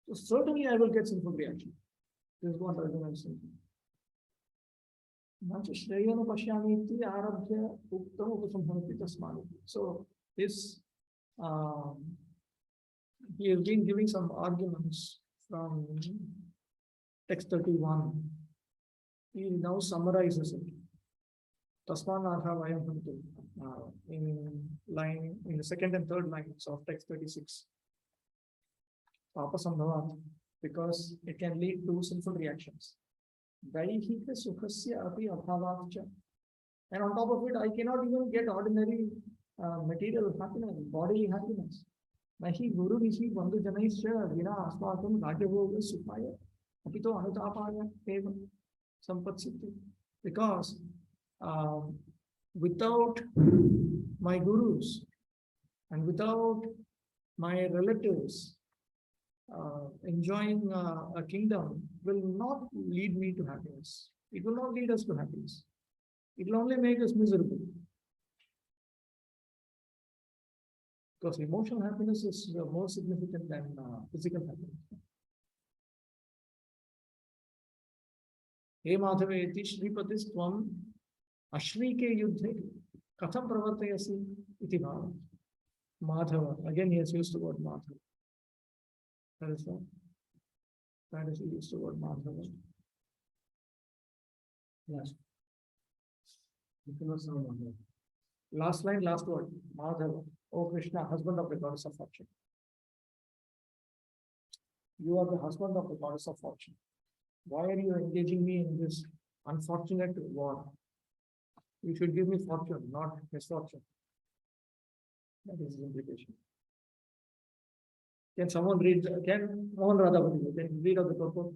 So certainly I will get sinful reaction. This is what Arjuna is saying. So this he has been giving some arguments from text 31. He now summarizes it. Tasman Arha Vayam Hantu in the second and third lines of text 36. Papa Sambhavat, because it can lead to sinful reactions. Daihika Sukhasya Api Abhavavcha. And on top of it, I cannot even get ordinary material happiness, bodily happiness. Nahi Guru Vishi Bandhu Janaisya Vina Aswatam Rajavoga Sukhaya Apito Anutapaya Eva Sampatsitti. Because without my gurus and without my relatives, enjoying a kingdom will not lead me to happiness. It will not lead us to happiness. It will only make us miserable. Because emotional happiness is more significant than physical happiness. He Madhaveti Shripatis Tvam Ashrike Yudhe Katham pravartayasi iti bhava. Madhava. Again, he has used the word Madhava. That is what? That is he used the word Madhava. Yes. Last line, last word. Madhava. O Krishna, husband of the goddess of fortune. You are the husband of the goddess of fortune. Why are you engaging me in this unfortunate war? You should give me fortune, not misfortune. That is his implication. Can someone read? Can Mohan Radhavati, can you read of the purport?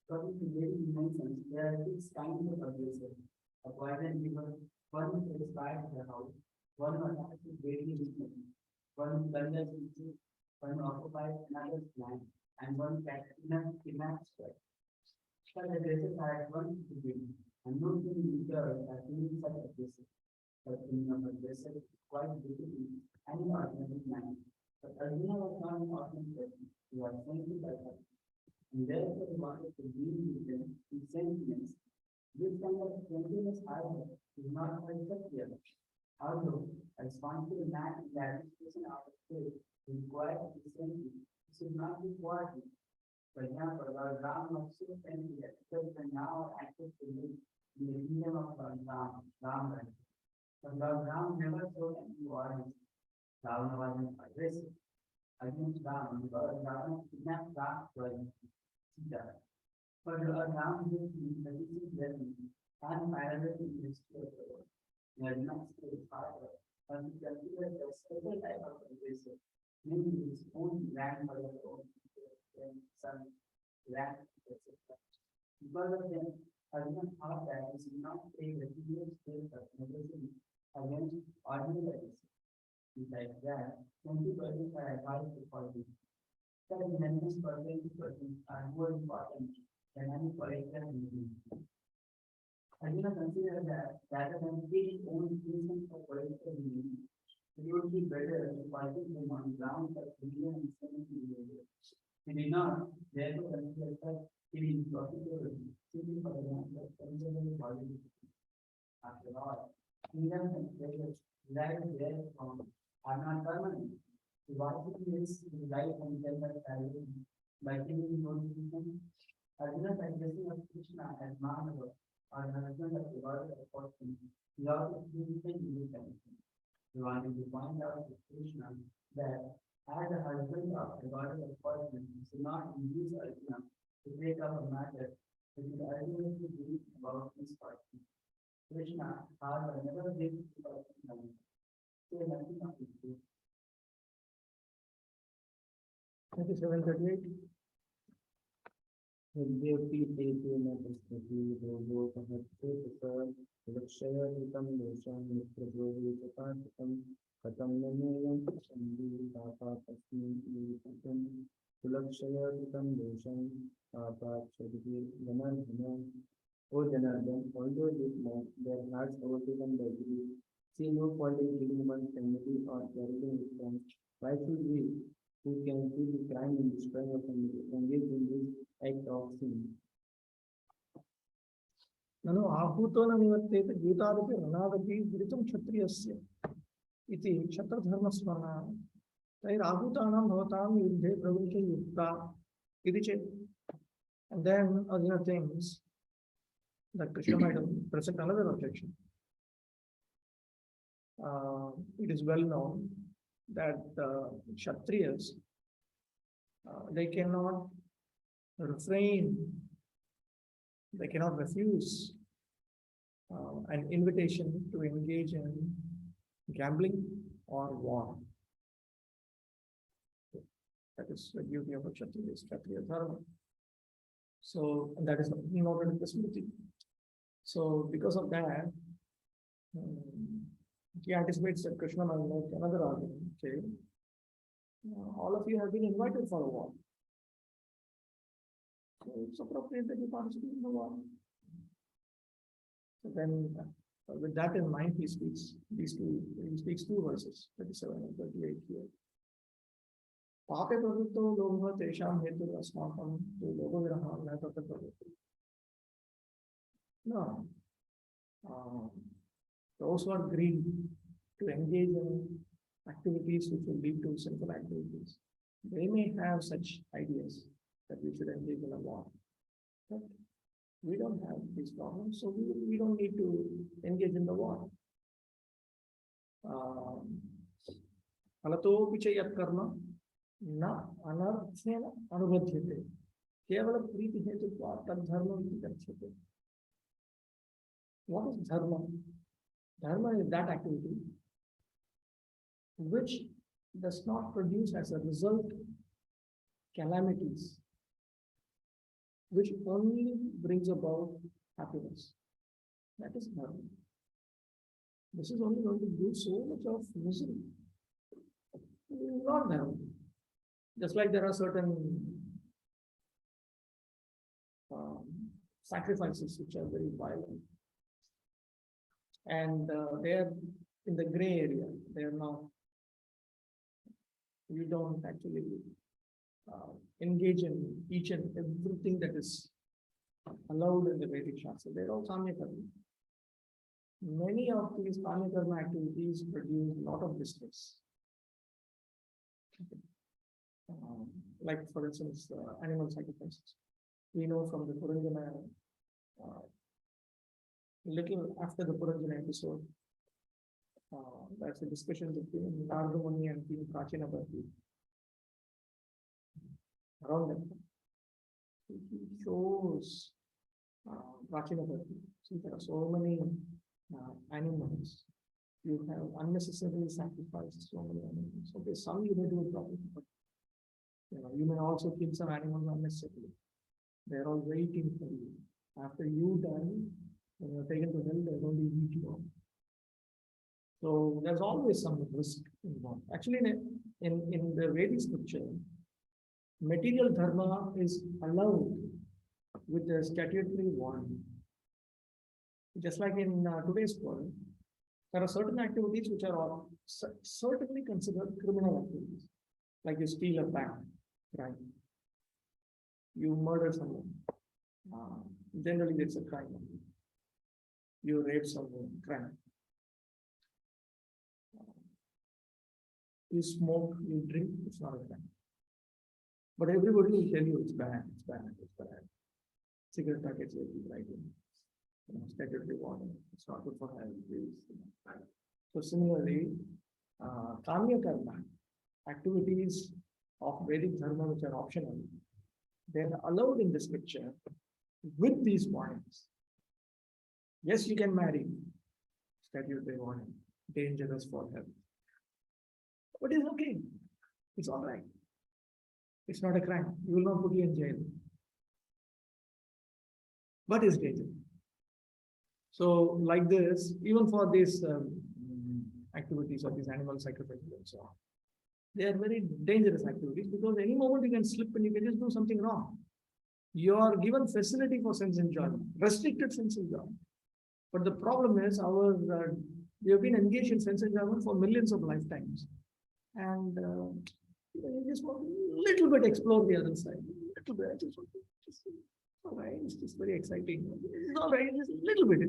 According to very mentions, there are six kinds of abuses. A poison giver, one who satisfies the house, one who attacks very weakness, one who plunders riches, one who occupies another's land, and one kidnaps her. Such abuses are at once to begin, and no king in the earth has seen such abuses. But in of abuses is quite difficult and in ordinary man. But Arjuna was not an ordinary person, he was sent by God. And therefore he wanted to be with them in sentiments. This kind of gentleness, however, is not quite clear. Although a responsible man in the administration of the state requires the sentiment, it should not be quality. For example, Lord Ram was so friendly that people can now access to live in the kingdom of Lord Ram. But Lord Ram never showed any violence. Ravana was aggressive against Ram because Ravana kidnapped Ram for Sita. But Lord Ram gave him the teaching lesson and parallel in history of the world. He had not stayed farther, but he considered a special type of aggressor, meaning his own grandmother, own son, grandmother, etc. Because of them, Arjuna thought that he should not take the serious state of negotiation against ordinary aggressors. Besides that, 20% are advised to politics. 70% are more important than any political meeting. Arjuna considered that rather than taking own reasons for political meeting, it would be better to fight them on grounds of freedom and sanity behavior. He did not therefore consider such killing profitable simply for the matter of conservative politics. After all, freedom and pleasure derived therefrom are not permanent. The Vasudev is life and death are salvation by killing those people. Arjuna's addressing of Krishna as Manava or the husband of the goddess of fortune is also significant in this connection. We wanted to point out to Krishna that as a husband of the goddess of fortune, he should not induce Arjuna to take up a matter which is ultimately believe about his fortune. Krishna, however, never gives to Arjuna. Say nothing of his truth. 3738. यद्यपि ते न पश्यति रोगोपहत्ते सः विलक्षयहितं दोषं मित्रद्रोहीचपाठितं कथं न मेयं सन्धिपापात्स्मिन् ईरितं विलक्षयहितं दोषं पापाक्षरिः Janardan. O Janardhan, although this man, their hearts overtaken by grief, see no point in killing one's family or carrying his friends. Why should we, who can see the crime and destroying a family, engage in this act of sin? ननु आहूतो न निवर्तेत गीतादपि रणादपि विदितं क्षत्रियस्य इति क्षत्रधर्मस्मरणा तैराहूतानां भवतां युद्धे प्रविश्य युक्ता इति चेत्. And then Arjuna thinks that Krishna might present another objection. It is well known that Kshatriyas they cannot refrain, they cannot refuse an invitation to engage in gambling or war. That is the duty of a Kshatriya, Kshatriya Dharma. So that is noted in the Smriti. So because of that, he anticipates that Krishna will make another argument. Okay, all of you have been invited for a war. So it's appropriate that you participate in the war. So then, with that in mind, he speaks two verses, 37 and 38 here. पापे प्रवृत्तो लोभः तेषां हेतुः अस्माकं तु लोभविरहः न तत्र प्रवृत्तिः. No. Uh, those who are greedy to engage in activities which will lead to sinful activities, they may have such ideas that we should engage in a war. But we don't have these problems, so we don't need to engage in the war. फलतोऽपि च यत्कर्म न अनर्थेन अनुबध्यते केवल प्रीतिहेतुत्वात् तद्धर्मम् इति कथ्यते. What is dharma? Dharma is that activity which does not produce as a result calamities, which only brings about happiness. That is dharma. This is only going to do so much of misery. Not dharma. Just like there are certain sacrifices which are very violent. And they are in the gray area. They are not, you don't actually engage in each and everything that is allowed in the Vedic Shastra. They are all Samya Karma. Many of these Samya Karma activities produce a lot of distress. Like for instance, animal sacrifices. We know from the Gauranga, little after the Puranjana episode, that's a discussion between Narada Muni and King Catuspathi. Around that, he shows Catuspathi. See, there are so many animals. You have unnecessarily sacrificed so many animals. Okay, some you may do it properly, but you may also kill some animals unnecessarily. They are all waiting for you. After you die, when you are taken to hell, they're going to eat you up. So there's always some risk involved. Actually, in the Vedic scripture, material dharma is allowed with the statutory warning. Just like in today's world, there are certain activities which are certainly considered criminal activities. Like you steal a bank, crime. You murder someone. Generally, it's a crime. You rape someone, crime. You smoke, you drink, it's not a crime. But everybody will tell you it's bad, it's bad, it's bad. Cigarette packets will be writing. Statutory warning, it's not good for health. So similarly, Kamya Karma, activities of Vedic Dharma which are optional, they are allowed in the scripture with these warnings. Yes, you can marry, statutory warning, dangerous for health. But it's okay, it's all right. It's not a crime, you will not put you in jail. But it's dangerous. So, like this, even for these activities or these animal sacrifices and so on, they are very dangerous activities because any moment you can slip and you can just do something wrong. You are given facility for sense enjoyment, restricted sense enjoyment. But the problem is we have been engaged in sense enjoyment for millions of lifetimes. And you just want a little bit explore the other side. Little bit, all right, it's just very exciting. It's all right, just a little bit,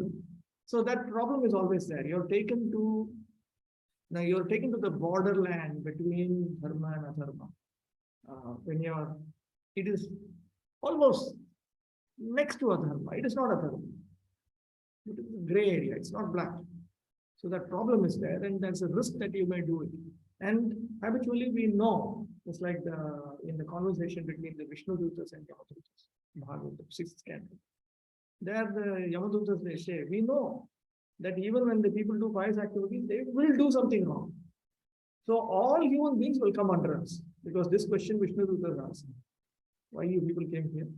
So that problem is always there. You're taken to the borderland between dharma and adharma. It is almost next to adharma. It is not adharma. It is a gray area. It's not black. So that problem is there, and there's a risk that you may do it. And habitually, we know, just like in the conversation between the Vishnu Dutas and Yamadutas, Bhagavata, 6th canto. There, the Yamadutas, they say, we know that even when the people do pious activities, they will do something wrong. So all human beings will come under us, because this question Vishnu Dutas asked: why you people came here?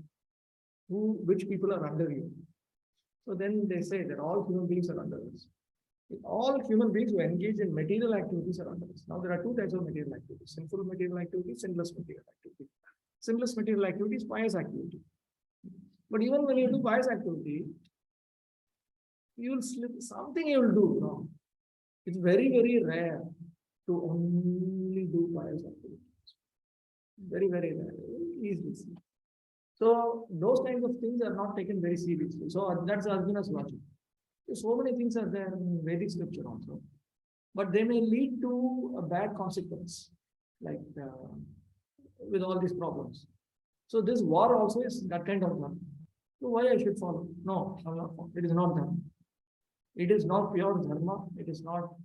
Which people are under you? So then they say that all human beings are under us. All human beings who engage in material activities are under us. Now there are two types of material activities: sinful material activities, sinless material activity. Sinless material activity is pious activity. But even when you do pious activity, you will slip, something you will do wrong. It's very, very rare to only do pious activities. Very, very rare, easily seen. So those kinds of things are not taken very seriously. So that's Arjuna's logic. So many things are there in Vedic scripture also, but they may lead to a bad consequence, like with all these problems. So this war also is that kind of dharma. So why I should follow? No, I'm not follow. It is not dharma. It is not pure dharma. It is not.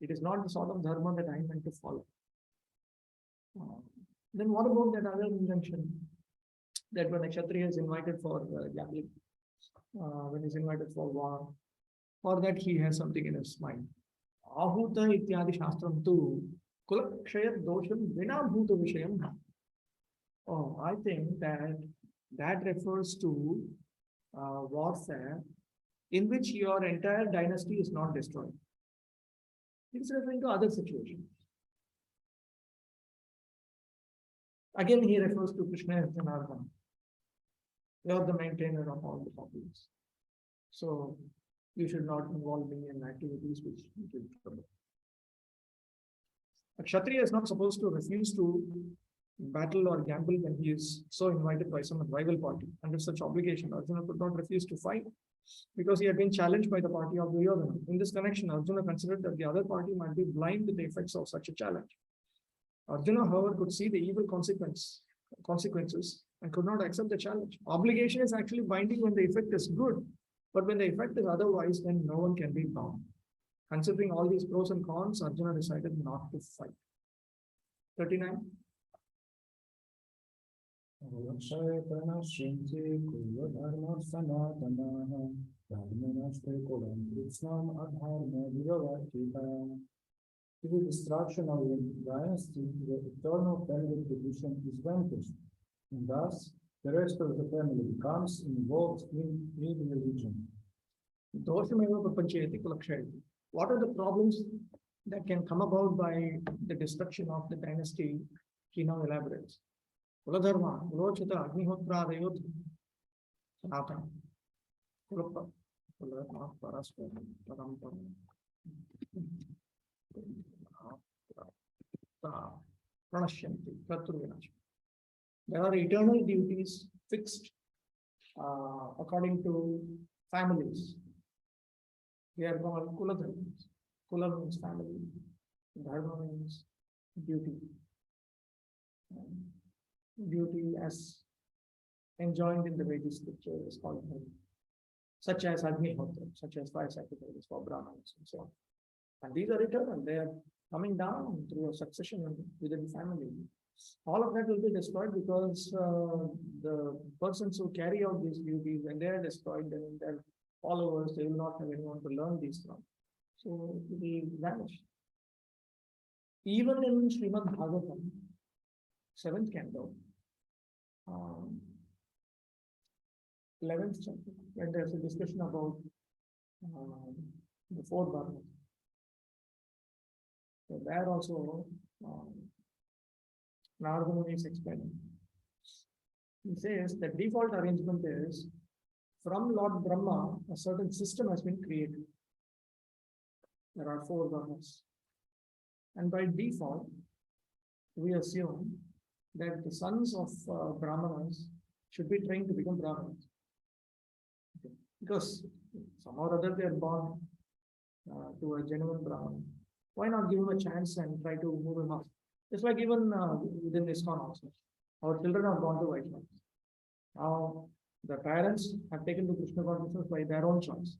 It is not the sort of dharma that I am meant to follow. Then what about that other injunction? That when a Kshatriya is invited for gambling, when he's invited for war, or that he has something in his mind. Ahuta ityadi shastram tu kulakshayat dosham vina bhuta vishayam. Oh, I think that refers to warfare in which your entire dynasty is not destroyed. It's referring to other situations. Again, he refers to Krishna as Janardana. You are the maintainer of all the populace. So you should not involve me in activities which give trouble. A Kshatriya is not supposed to refuse to battle or gamble when he is so invited by some rival party. Under such obligation, Arjuna could not refuse to fight because he had been challenged by the party of Duryodhana. In this connection, Arjuna considered that the other party might be blind to the effects of such a challenge. Arjuna, however, could see the evil consequences and could not accept the challenge. Obligation is actually binding when the effect is good, but when the effect is otherwise, then no one can be bound. Considering all these pros and cons, Arjuna decided not to fight. 39. To the destruction of the dynasty, the eternal family tradition is vanquished, and thus the rest of the family becomes involved in religion. What are the problems that can come about by the destruction of the dynasty? He now elaborates. Kuladharma, Ulochita, Agnihotra, Rayot, Sanatana. Kuladharma, Paraspara, Parampara. There are eternal duties fixed according to families. They are called Kula dharmas. Kula means family, dharma means duty. Duty as enjoined in the Vedic scripture is called dharma, such as Agnihotra, such as fire sacrifices for Brahmins and so on. And these are eternal. They are coming down through a succession within family. All of that will be destroyed because the persons who carry out these duties, when they are destroyed, then their followers, they will not have anyone to learn these from. So it will vanish. Even in Srimad Bhagavatam, 7th canto, 11th chapter, when there's a discussion about the 4 Varnas. So there also, Narada Muni is explaining. He says the default arrangement is from Lord Brahma, a certain system has been created. There are 4 Varnas. And by default, we assume that the sons of Brahmanas should be trained to become Brahmanas. Okay. Because somehow or other they are born to a genuine Brahman. Why not give him a chance and try to move him up? It's like even within ISKCON also. Our children are born to Vaishnavas. Now, the parents have taken to Krishna consciousness by their own choice.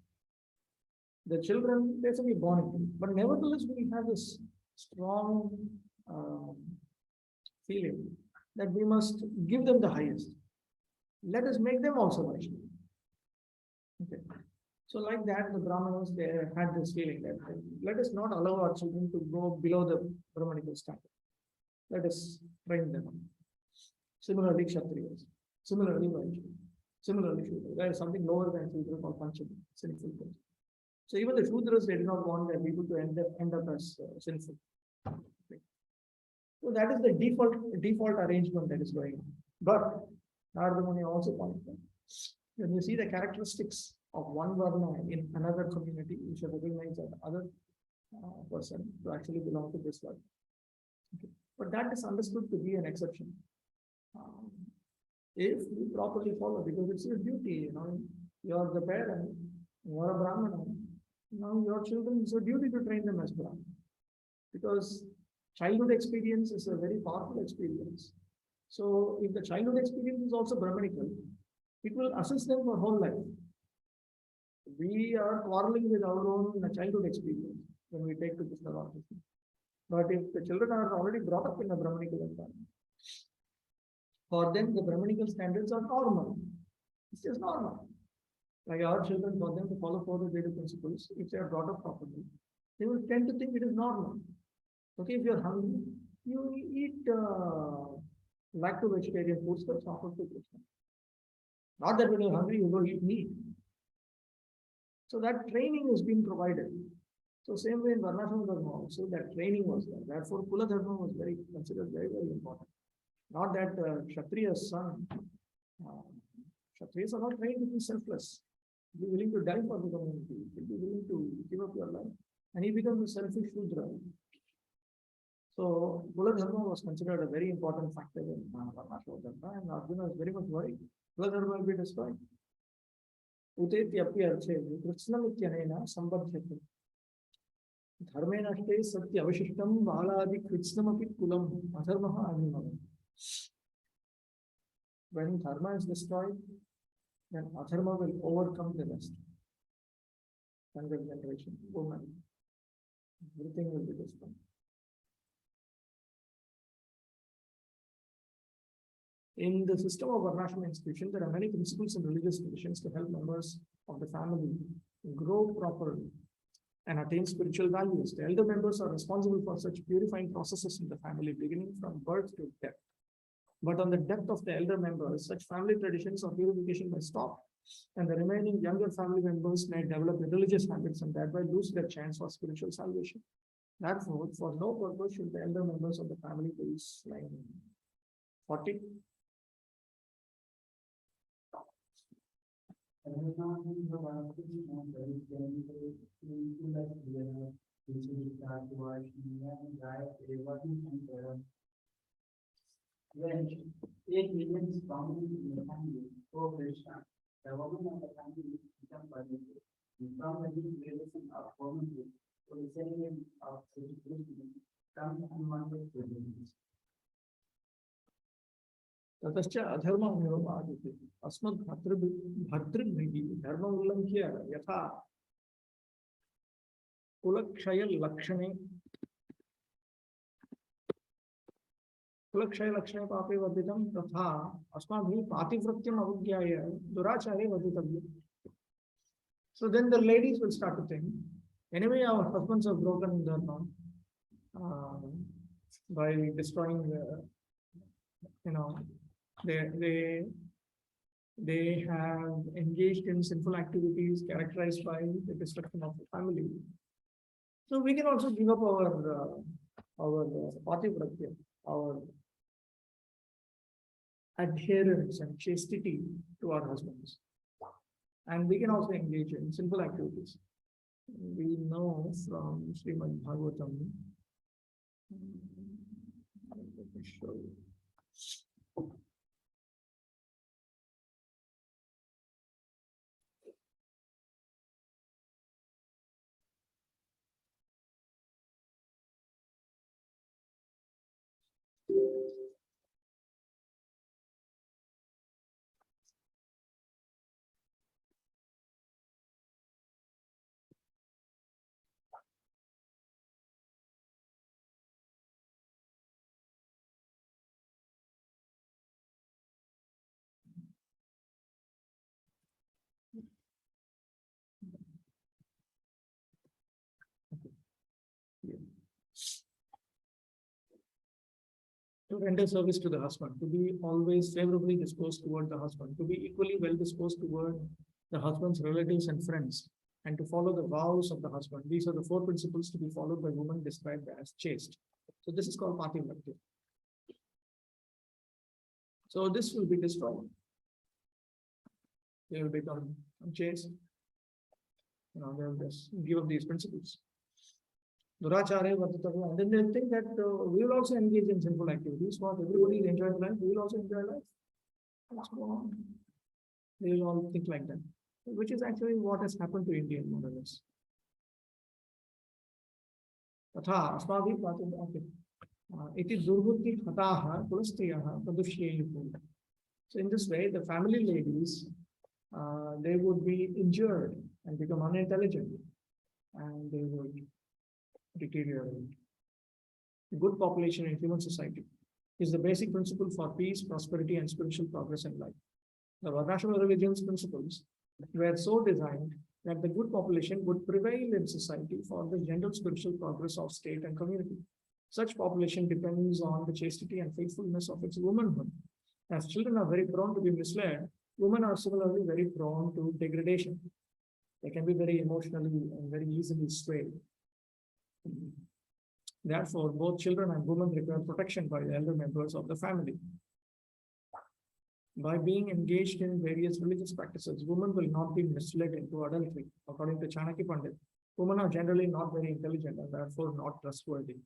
The children basically born into it. But nevertheless, we have this strong feeling that we must give them the highest. Let us make them also Vaishnava. Okay. So like that, the Brahmanas, they had this feeling that let us not allow our children to go below the Brahmanical standard. Let us train them. Similarly, Kshatriyas. Similarly, Vaishnavas. Similarly, Shudras. There is something lower than Shudra called Panchama, sinful person. So even the Shudras, they did not want their people to end up as sinful. Okay. So that is the default arrangement that is going on. But Narada Muni also pointed out, when you see the characteristics of one Varna in another community, you should recognize that other person to actually belong to this Varna. Okay. But that is understood to be an exception. Um, if you properly follow, because it's your duty, you're the parent, you're a Brahmana, your children, it's your duty to train them as Brahmana. Because childhood experience is a very powerful experience. So if the childhood experience is also Brahmanical, it will assist them for whole life. We are quarreling with our own childhood experience when we take to Krishna consciousness. But if the children are already brought up in a Brahmanical environment, for them the Brahmanical standards are normal. It's just normal. Like our children, for them to follow further Vedic principles, if they are brought up properly, they will tend to think it is normal. Okay, if you're hungry, you eat lacto-vegetarian foods that's offered to Krishna. Not that when you're hungry, you go eat meat. So that training is being provided. So same way in Varnashram Dharma also, that training was there. Therefore, Kula Dharma was considered very, very important. Not that Kshatriya's son, Kshatriyas are not trained to be selfless. Be willing to die for the community. Be willing to give up your life. And he becomes a selfish Shudra. So, Kula Dharma was considered a very important factor in Varnashram Dharma, and Arjuna was very much worried. Kula Dharma will be destroyed. Uteti api arche, Krishnamityanaina sambadhyate. Dharme nashte satya avashishtam baladi Krishnamapi kulam adharmaha animam. When dharma is destroyed, then adharma will overcome the rest. Younger generation, woman, everything will be destroyed. In the system of Varnashram institution, there are many principles and religious traditions to help members of the family grow properly and attain spiritual values. The elder members are responsible for such purifying processes in the family, beginning from birth to death. But on the death of the elder members, such family traditions of purification may stop, and the remaining younger family members may develop religious habits and thereby lose their chance for spiritual salvation. Therefore, for no purpose should the elder members of the family be slain. 40. When 8 million is found in the family, oh Krishna, the woman of the family become permitted. From the relation of woman to the ceremony of Krishna comes unwanted privileges. ततश्च अधर्ममेव आदिते अस्मद् भर्तृभिः धर्म उल्लङ्घ्य यथा कुलक्षयलक्षणे पापे वर्धितं तथा अस्माभिः पातिव्रत्यम् अवज्ञाय दुराचारे वर्धितव्यम्. So then the ladies will start to think, anyway our husbands have broken dharma by destroying they have engaged in sinful activities characterized by the destruction of the family. So we can also give up our pativratya, our adherence and chastity to our husbands. And we can also engage in sinful activities. We know from Srimad Bhagavatam. Let me show you. To render service to the husband, to be always favorably disposed toward the husband, to be equally well disposed toward the husband's relatives and friends, and to follow the vows of the husband. These are the 4 principles to be followed by women described as chaste. So this is called pativratya. So this will be destroyed. They will become chaste. They will just give up these principles. Durachare Vartatavu, and then they think that we will also engage in sinful activities. What everybody is enjoying life, we will also enjoy life. Let's go on. They will all think like that, which is actually what has happened to India more or less. तथा अस्माभिः पाठितं इति दुर्बुद्धि हताः कुलस्त्रियः प्रदुष्येयुः. So in this way, the family ladies, they would be injured and become unintelligent, and they would deteriorate. Good population in human society is the basic principle for peace, prosperity, and spiritual progress in life. The Varnashram religion's principles were so designed that the good population would prevail in society for the general spiritual progress of state and community. Such population depends on the chastity and faithfulness of its womanhood. As children are very prone to be misled, women are similarly very prone to degradation. They can be very emotionally and very easily swayed. Therefore, both children and women require protection by the elder members of the family. By being engaged in various religious practices, women will not be misled into adultery. According to Chanakya Pandit, women are generally not very intelligent and therefore not trustworthy.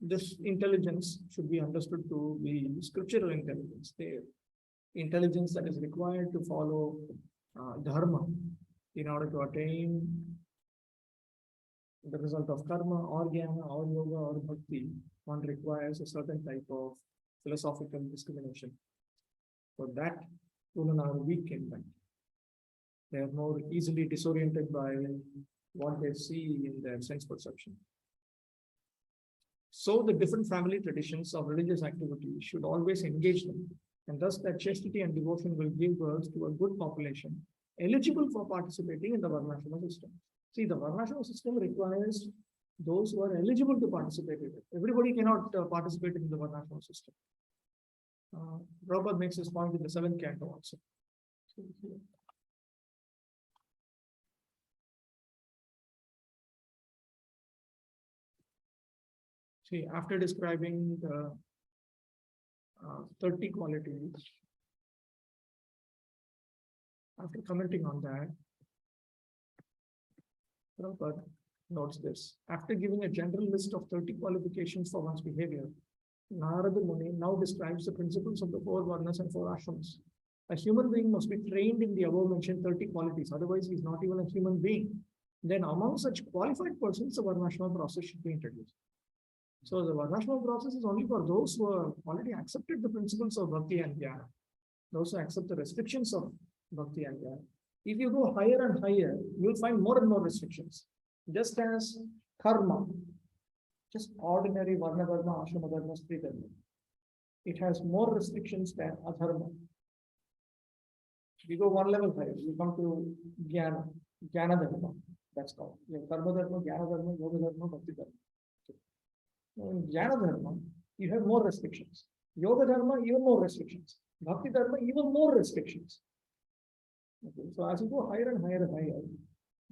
This intelligence should be understood to be scriptural intelligence, the intelligence that is required to follow dharma in order to attain the result of karma or jnana or yoga or bhakti. One requires a certain type of philosophical discrimination. For that, women are weak in that. They are more easily disoriented by what they see in their sense perception. So the different family traditions of religious activity should always engage them, and thus that chastity and devotion will give birth to a good population eligible for participating in the Varnashram system. See, the Varnashram system requires those who are eligible to participate in it. Everybody cannot participate in the Varnashram system. Prabhupada makes this point in the 7th canto also. See, after describing the 30 qualities, after commenting on that, Prabhupada notes this. After giving a general list of 30 qualifications for one's behavior, Narada Muni now describes the principles of the 4 Varnas and 4 Ashrams. A human being must be trained in the above mentioned 30 qualities, otherwise he is not even a human being. Then among such qualified persons, the Varnashram process should be introduced. So the Varnashram process is only for those who have already accepted the principles of Bhakti and Jnana, those who accept the restrictions of Bhakti and Jnana. If you go higher and higher, you will find more and more restrictions. Just as karma, just ordinary Varna Dharma, Ashrama Dharma, Stri Dharma, it has more restrictions than Adharma. You go one level higher, you come to Jnana, Jnana Dharma, that's called. You have Karma Dharma, Jnana Dharma, Yoga Dharma, Bhakti Dharma. In Jnana Dharma, you have more restrictions. Yoga Dharma, even more restrictions. Bhakti Dharma, even more restrictions. Okay. So as you go higher and higher and higher,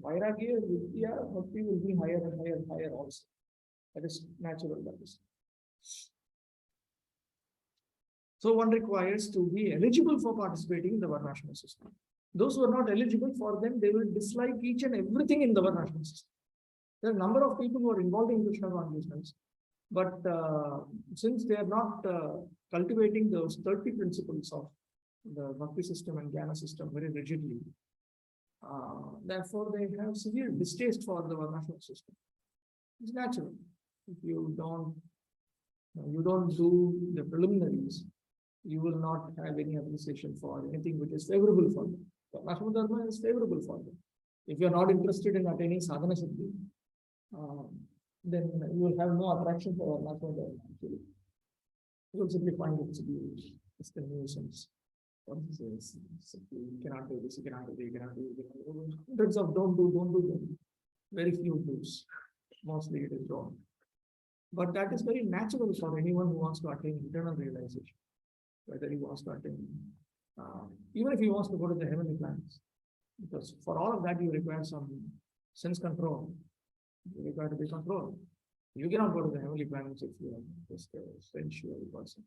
Vairagya, Vidya, Bhakti will be higher and higher and higher also. That is natural, that is. So one requires to be eligible for participating in the Varnashram system. Those who are not eligible, for them, they will dislike each and everything in the Varnashram system. There are a number of people who are involved in Krishna consciousness, but since they are not cultivating those 30 principles of the Bhakti system and Jnana system very rigidly, therefore they have severe distaste for the Varnashram system. It's natural. If you don't do the preliminaries, you will not have any appreciation for anything which is favorable for them. Varnashram Dharma is favorable for them. If you are not interested in attaining sadhana siddhi, then you will have no attraction for Varnashram Dharma. Actually, you will simply find it to be just a nuisance. What is this? You cannot do this, you cannot do this, you cannot do this. Hundreds of don't do. Very few do's. Mostly it is wrong. But that is very natural for anyone who wants to attain internal realization. Whether he wants to attain, even if he wants to go to the heavenly planets. Because for all of that, you require some sense control. You require to be controlled. You cannot go to the heavenly planets if you are just a sensual person.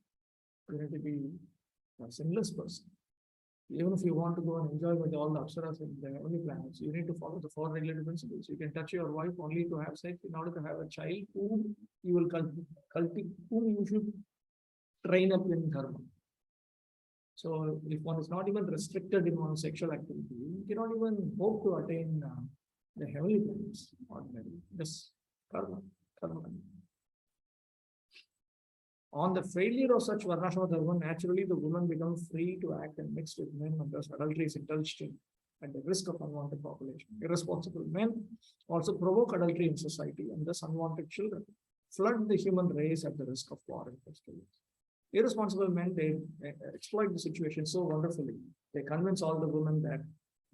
You have to be a sinless person. Even if you want to go and enjoy with all the apsaras in the heavenly planets, you need to follow the four regulative principles. You can touch your wife only to have sex in order to have a child whom you will cultivate, whom you should train up in dharma. So if one is not even restricted in one's sexual activity, you cannot even hope to attain the heavenly planets ordinarily. This karma, karma. On the failure of such varnashama dharma, naturally the woman becomes free to act and mix with men, and thus adultery is indulged in at the risk of unwanted population. Irresponsible men also provoke adultery in society, and thus unwanted children flood the human race at the risk of war and pestilence. Irresponsible men, they exploit the situation so wonderfully. They convince all the women that,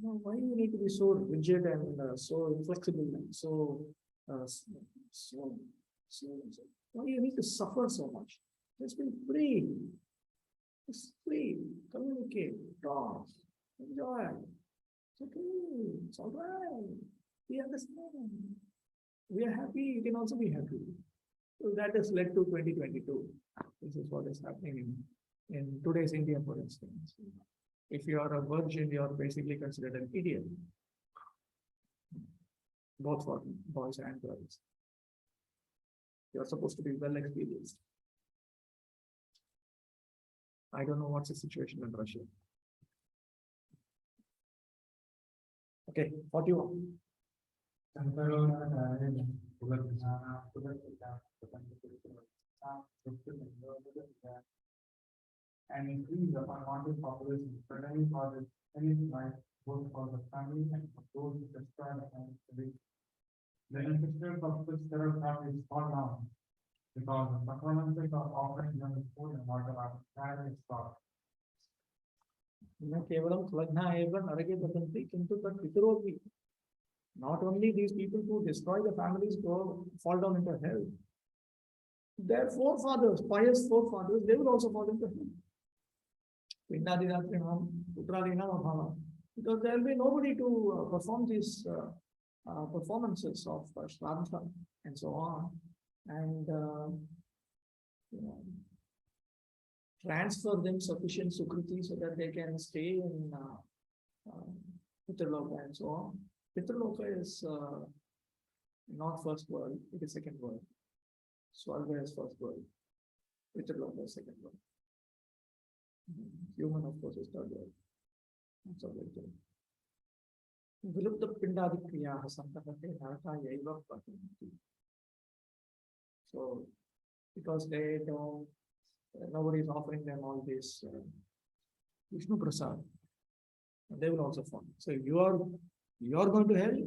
no, why you need to be so rigid and so inflexible and so, why you need to suffer so much? Just be free. Just free. Communicate. Talk. Enjoy. It's okay. It's all right. We understand. We are happy. You can also be happy. So that has led to 2022. This is what is happening in today's India, for instance. If you are a virgin, you are basically considered an idiot. Both for boys and girls. You are supposed to be well experienced. I don't know what's the situation in Russia. Okay, 41. And increase of unwanted population, certainly causes any life, both for the family and for those who destroy the family. The ancestors of this terror families fall down because the performances of offering them food and water are entirely stopped. Not only these people who destroy the families fall down into hell. Their forefathers, pious forefathers, they will also fall into hell. Because there will be nobody to perform these performances of Shraddha and so on, and transfer them sufficient sukriti so that they can stay in Pitraloka and so on. Pitraloka is not first world, it is second world. Swarga is first world. Pitraloka is second world. Human, of course, is third world. That's all right. Vilupta Pindadi Kriyaha Santapate Naraka Yaiva Patanti. So, because they don't, nobody is offering them all this Vishnu Prasad, they will also fall. So you are going to hell,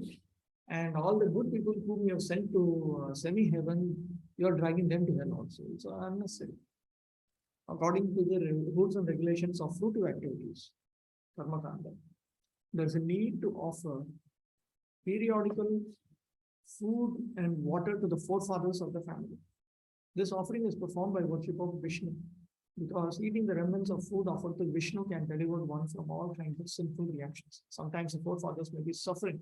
and all the good people whom you have sent to semi-heaven, you are dragging them to hell also. It's unnecessary. According to the rules and regulations of fruitive activities, karma kanda, there's a need to offer periodical food and water to the forefathers of the family. This offering is performed by worship of Vishnu, because eating the remnants of food offered to Vishnu can deliver one from all kinds of sinful reactions. Sometimes the forefathers may be suffering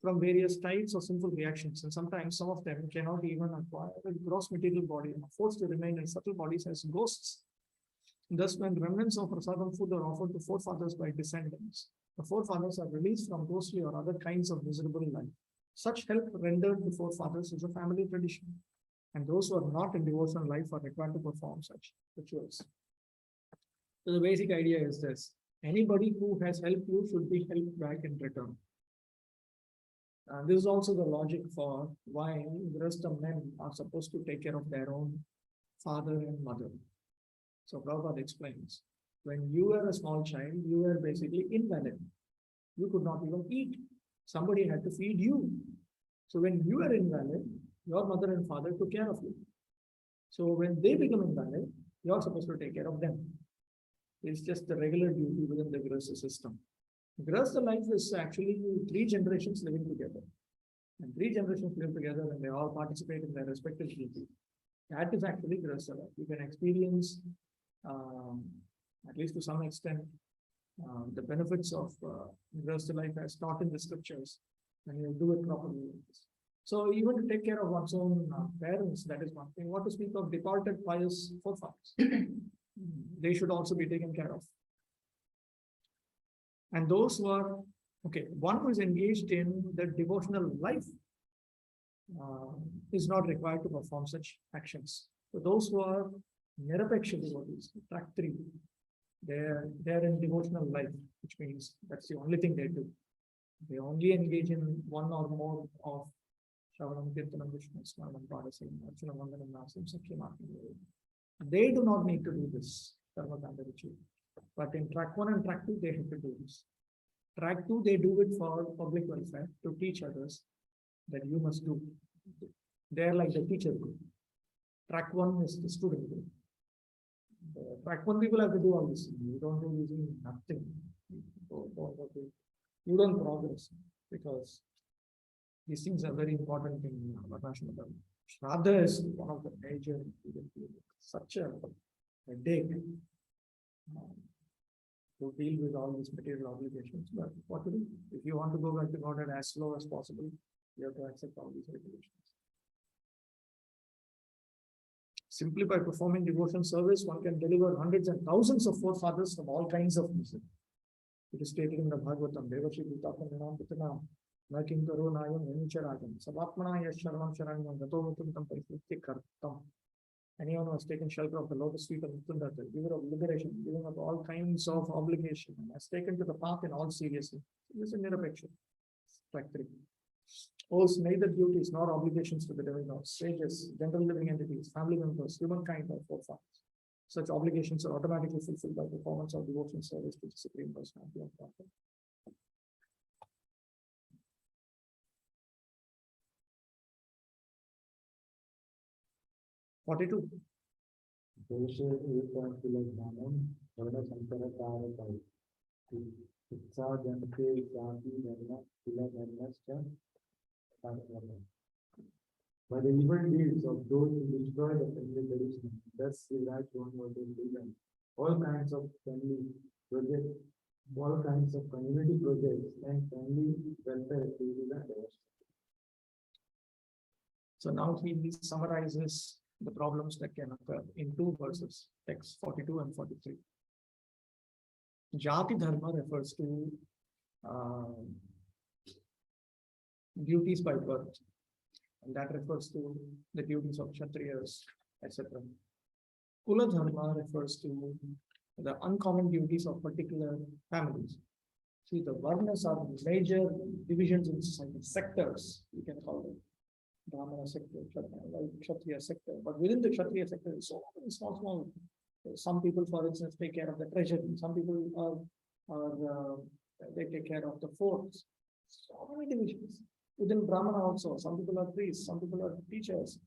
from various types of sinful reactions, and sometimes some of them cannot even acquire a gross material body and are forced to remain in subtle bodies as ghosts. Thus, when remnants of prasadam food are offered to forefathers by descendants, the forefathers are released from ghostly or other kinds of miserable life. Such help rendered to forefathers is a family tradition, and those who are not in devotional life are required to perform such rituals. So the basic idea is this: anybody who has helped you should be helped back in return. This is also the logic for why the rest of men are supposed to take care of their own father and mother. So Prabhupada explains, when you were a small child, you were basically invalid. You could not even eat. Somebody had to feed you. So when you were invalid, your mother and father took care of you. So when they become invalid, you're supposed to take care of them. It's just the regular duty within the Grihastha system. Grihastha life is actually 3 generations living together. And 3 generations live together and they all participate in their respective duty. That is actually Grihastha life. You can experience, at least to some extent, the benefits of Grihastha life as taught in the scriptures, and you do it properly. So even to take care of one's own parents, that is one thing. What to speak of departed pious forefathers? They should also be taken care of. And those who are, okay, one who is engaged in the devotional life is not required to perform such actions. So those who are Nirapeksha devotees, track 3, they're in devotional life, which means that's the only thing they do. They only engage in one or more of Shravanam, Kirtanam, Vishnu, Smaranam, Padasam, Archana, Vandanam, Nasim, Sakyam, they do not need to do this Karma Kanda ritual. But in track 1 and track 2, they have to do this. Track 2, they do it for public welfare, to teach others that you must do. They're like the teacher group. Track 1 is the student group. Track 1 people have to do all this. You don't do using nothing. You don't progress because these things are very important in Varnashram Dharma. Shraddha is one of the major, such a headache to deal with all these material obligations. But what to do? If you want to go back to Godhead as slow as possible, you have to accept all these regulations. Simply by performing devotion service, one can deliver hundreds and thousands of forefathers from all kinds of misery. It is stated in the Bhagavatam, Devashi Bhutapanam Pitanam, Nakim Karo Nayam Venicharagam, Savapmana Yasharam Sharangam, Gatomutum Parifruti Kartam. Anyone who has taken shelter of the lotus feet of Mutundata, giver of liberation, giving up all kinds of obligation, and has taken to the path in all seriousness. This is Nirapeksha. Track 3. Owes neither duties nor obligations to the demigods, sages, general living entities, family members, humankind, or forefathers. Such obligations are automatically fulfilled by performance of devotion service to the Supreme Personality of Godhead. (42) By the evil deeds of those who destroy the family tradition, thus the right one was in all kinds of family projects, all kinds of community projects, and family welfare activities are devotion. So now he summarizes the problems that can occur in 2 verses, text 42 and 43. Jati Dharma refers to duties by birth, and that refers to the duties of Kshatriyas, etc. Kula Dharma refers to the uncommon duties of particular families. See, the Varnas are major divisions in society, sectors, you can call them. Brahmana sector, Kshatriya sector, but within the Kshatriya sector, there is so many small. Some people, for instance, take care of the treasury. Some people they take care of the forts. So many divisions. Within Brahmana also, some people are priests, some people are teachers.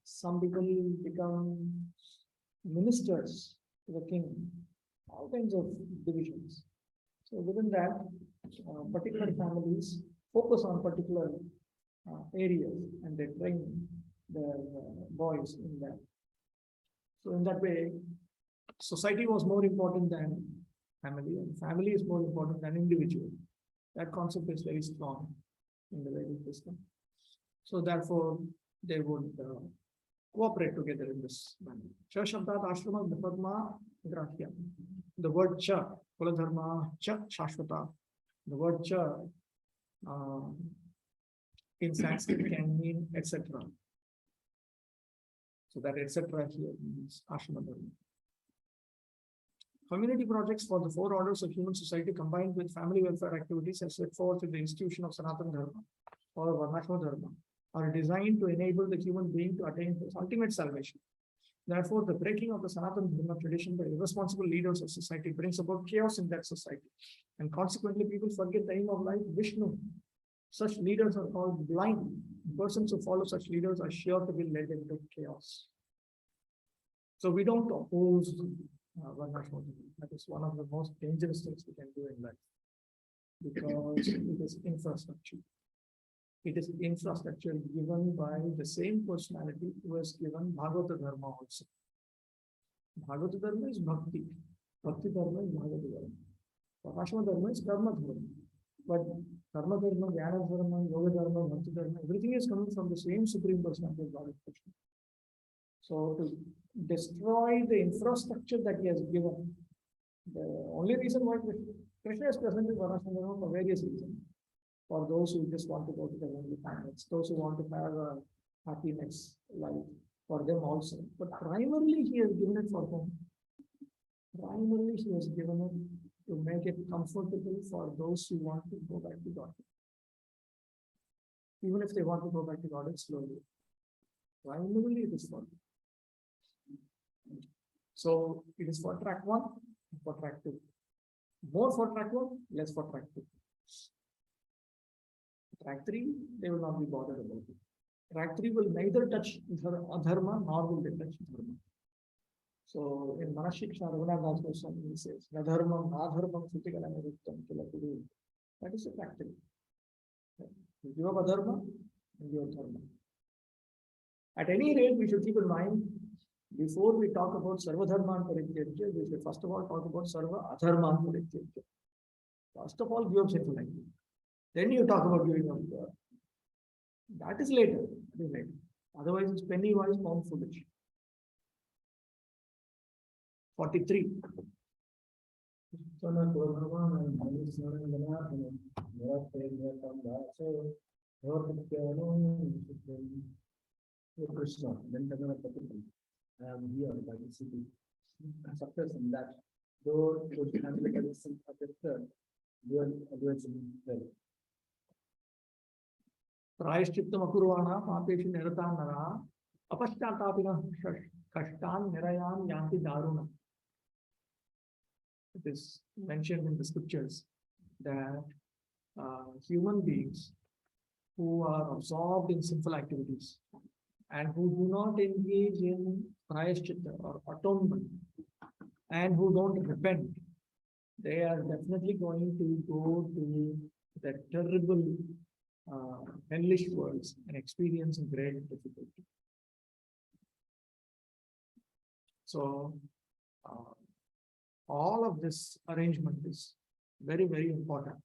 Some people become ministers to the king. All kinds of divisions. So within that, particular families focus on particular areas and they train their boys in that. So in that way, society was more important than family, and family is more important than individual. That concept is very strong in the Vedic system. So therefore, they would cooperate together in this manner. Cha Shabdat Ashrama Vipadma Grahya. The word Cha, Kula Dharma, Cha Shashvata. The word Cha in Sanskrit can mean etc. So that etc. here means Ashrama Dharma. Community projects for the 4 orders of human society combined with family welfare activities as set forth in the institution of Sanatana Dharma or Varnashram Dharma are designed to enable the human being to attain his ultimate salvation. Therefore, the breaking of the Sanatana Dharma tradition by irresponsible leaders of society brings about chaos in that society. And consequently, people forget the aim of life, Vishnu. Such leaders are called blind. Persons who follow such leaders are sure to be led into chaos. So we don't oppose Varnashram. That is one of the most dangerous things we can do in life, because it is infrastructure. It is infrastructure given by the same personality who has given Bhagavata Dharma also. Bhagavata Dharma is Bhakti. Bhakti Dharma is Bhagavata Dharma. Varnashram Dharma is Karma Dharma. But Karma Dharma, Jnana Dharma, Yoga Dharma, Bhakti Dharma, everything is coming from the same Supreme Personality of God. So to destroy the infrastructure that he has given The only reason why Krishna is present in Varnashram for various reasons. For those who just want to go to the heavenly planets, those who want to have a happy next life, for them also. But primarily, he has given it for whom? Primarily, he has given it to make it comfortable for those who want to go back to God. Even if they want to go back to God, it's slowly. Primarily, it is for them. So it is for track 1, for track 2. More for track 1, less for track 2. Track 3, they will not be bothered about it. Track 3 will neither touch adharma nor will they touch dharma. So in Manashiksha, Gauranga Goswami says, Nadharmam, Adharmam, Sutigalaniruttam, Kilakuru. That is the track 3. You give up adharma and give up dharma. At any rate, we should keep in mind, before we talk about Sarvadharman Parityajya, we should first of all talk about Sarva Adharman Parityajya. First of all, give up sinful activity. Then you talk about giving up. That is later. That is later. Otherwise, it's penny wise, pound foolish. 43. Krishna, then I am here by the city. Suppressing that, though it would handle it as a third, dual well. Prayashchittam akurvana, papeshu niratam nara, apashtatapina kashtan nirayam yanti daruna. It is mentioned in the scriptures that human beings who are absorbed in sinful activities and who do not engage in prayashchitta or atonement and who don't repent, they are definitely going to go to the terrible hellish worlds and experience great difficulty. So, all of this arrangement is very, very important.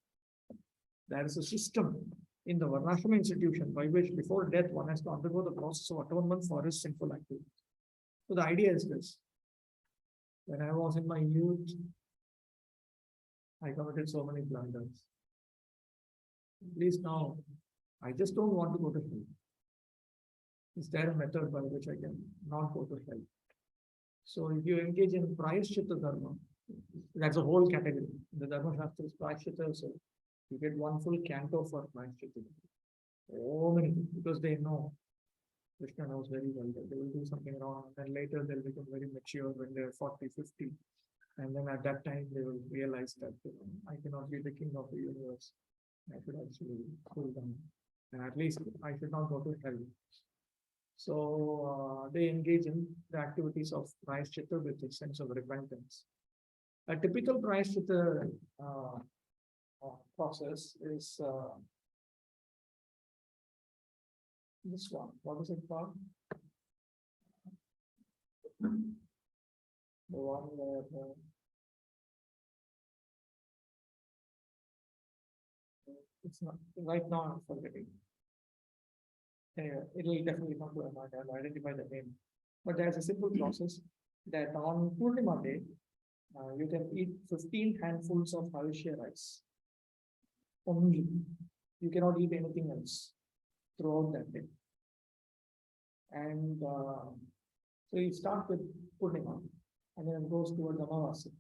There is a system in the Varnashram institution by which before death one has to undergo the process of atonement for his sinful activities. So the idea is this. When I was in my youth, I committed so many blunders. At least now, I just don't want to go to hell. Is there a method by which I can not go to hell? So if you engage in prayashchitta dharma, that's a whole category. The Dharma Shastri is prayashchitta, so you get one full canto for prayashchitta. Oh many, because they know, Krishna knows very well that they will do something wrong, and then later they'll become very mature when they're 40, 50. And then at that time they will realize that I cannot be the king of the universe. I should actually cool down. And at least I should not go to hell. So they engage in the activities of prayashchitta with a sense of repentance. A typical prayashchitta process is this one. What is it called? The one where it's not right now. I'm forgetting. Anyway, it will definitely come to my mind. I'll identify the name. But there's a simple process that on Purnima day, you can eat 15 handfuls of Havishya rice. Only. You cannot eat anything else throughout that day. And so you start with Purnima and then it goes towards Amavasya.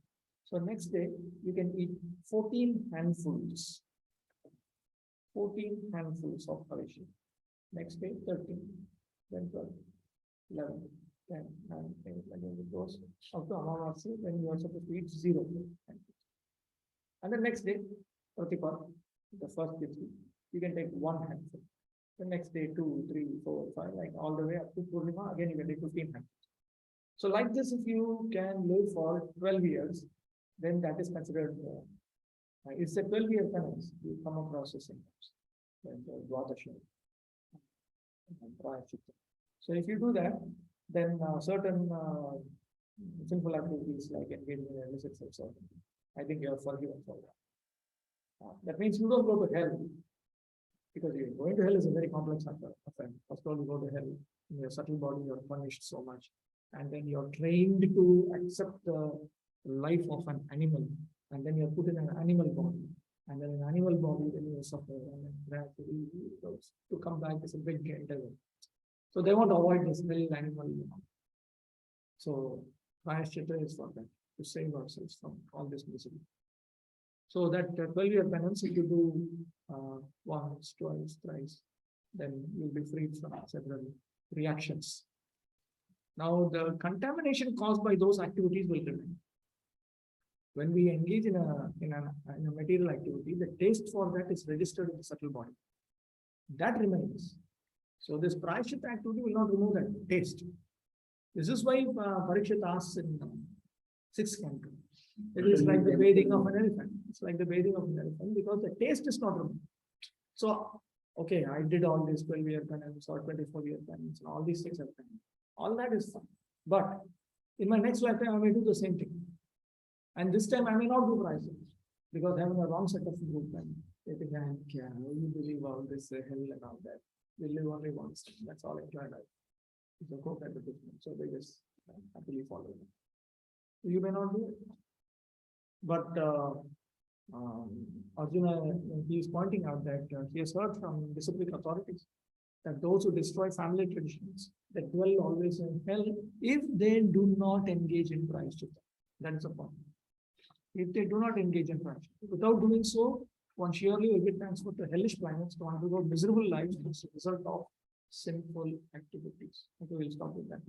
So next day, you can eat 14 handfuls. 14 handfuls of Havishya. Next day, 13, then 12, 11, 10, 9, 8, and then it goes up to Amavasya, then you are supposed to eat 0. And the next day, Pratipad, the first day, you can take 1 handful. The next day, 2, 3, 4, 5, like all the way up to Purnima, again you can take 15 handfuls. So like this, if you can live for 12 years, then that is considered, it's a 12-year penance. You come across the symptoms. So if you do that, then certain simple activities like engaging in illicit sex, I think you are forgiven for that. That means you don't go to hell, because going to hell is a very complex affair. First of all, you go to hell in your subtle body, you are punished so much, and then you are trained to accept the life of an animal, and then you're put in an animal body, and then in animal body, then you suffer, and then gradually to come back is a big endeavor. So they want to avoid this little animal, So Prayaschitta is for that, to save ourselves from all this misery. So that 12-year penance, if you do once, twice, thrice, then you'll be freed from several reactions. Now, the contamination caused by those activities will remain. When we engage in a material activity, the taste for that is registered in the subtle body. That remains. So this Prayaschitta activity will not remove that taste. This is why Parikshit asks in 6th canto. It is like the bathing of an elephant. It's like the bathing of an elephant because the taste is not removed. So, okay, I did all this 12-year penance or 24-year penance and all these things have done. All that is fine. But in my next lifetime, I may do the same thing. And this time I may not do Prayaschitta because having a wrong set of group and they think, you believe all this hell and all that. We live only once. That's all enjoy life. It's a coke advertisement. So they just happily follow it. You may not do it. But Arjuna, he is pointing out that he has heard from disciplinary authorities that those who destroy family traditions, that dwell always in hell if they do not engage in Prayaschitta. That is the point. If they do not engage in Prayaschitta. Without doing so, one surely will be transferred to hellish planets to undergo miserable lives as a result of sinful activities. Okay, we'll stop with that.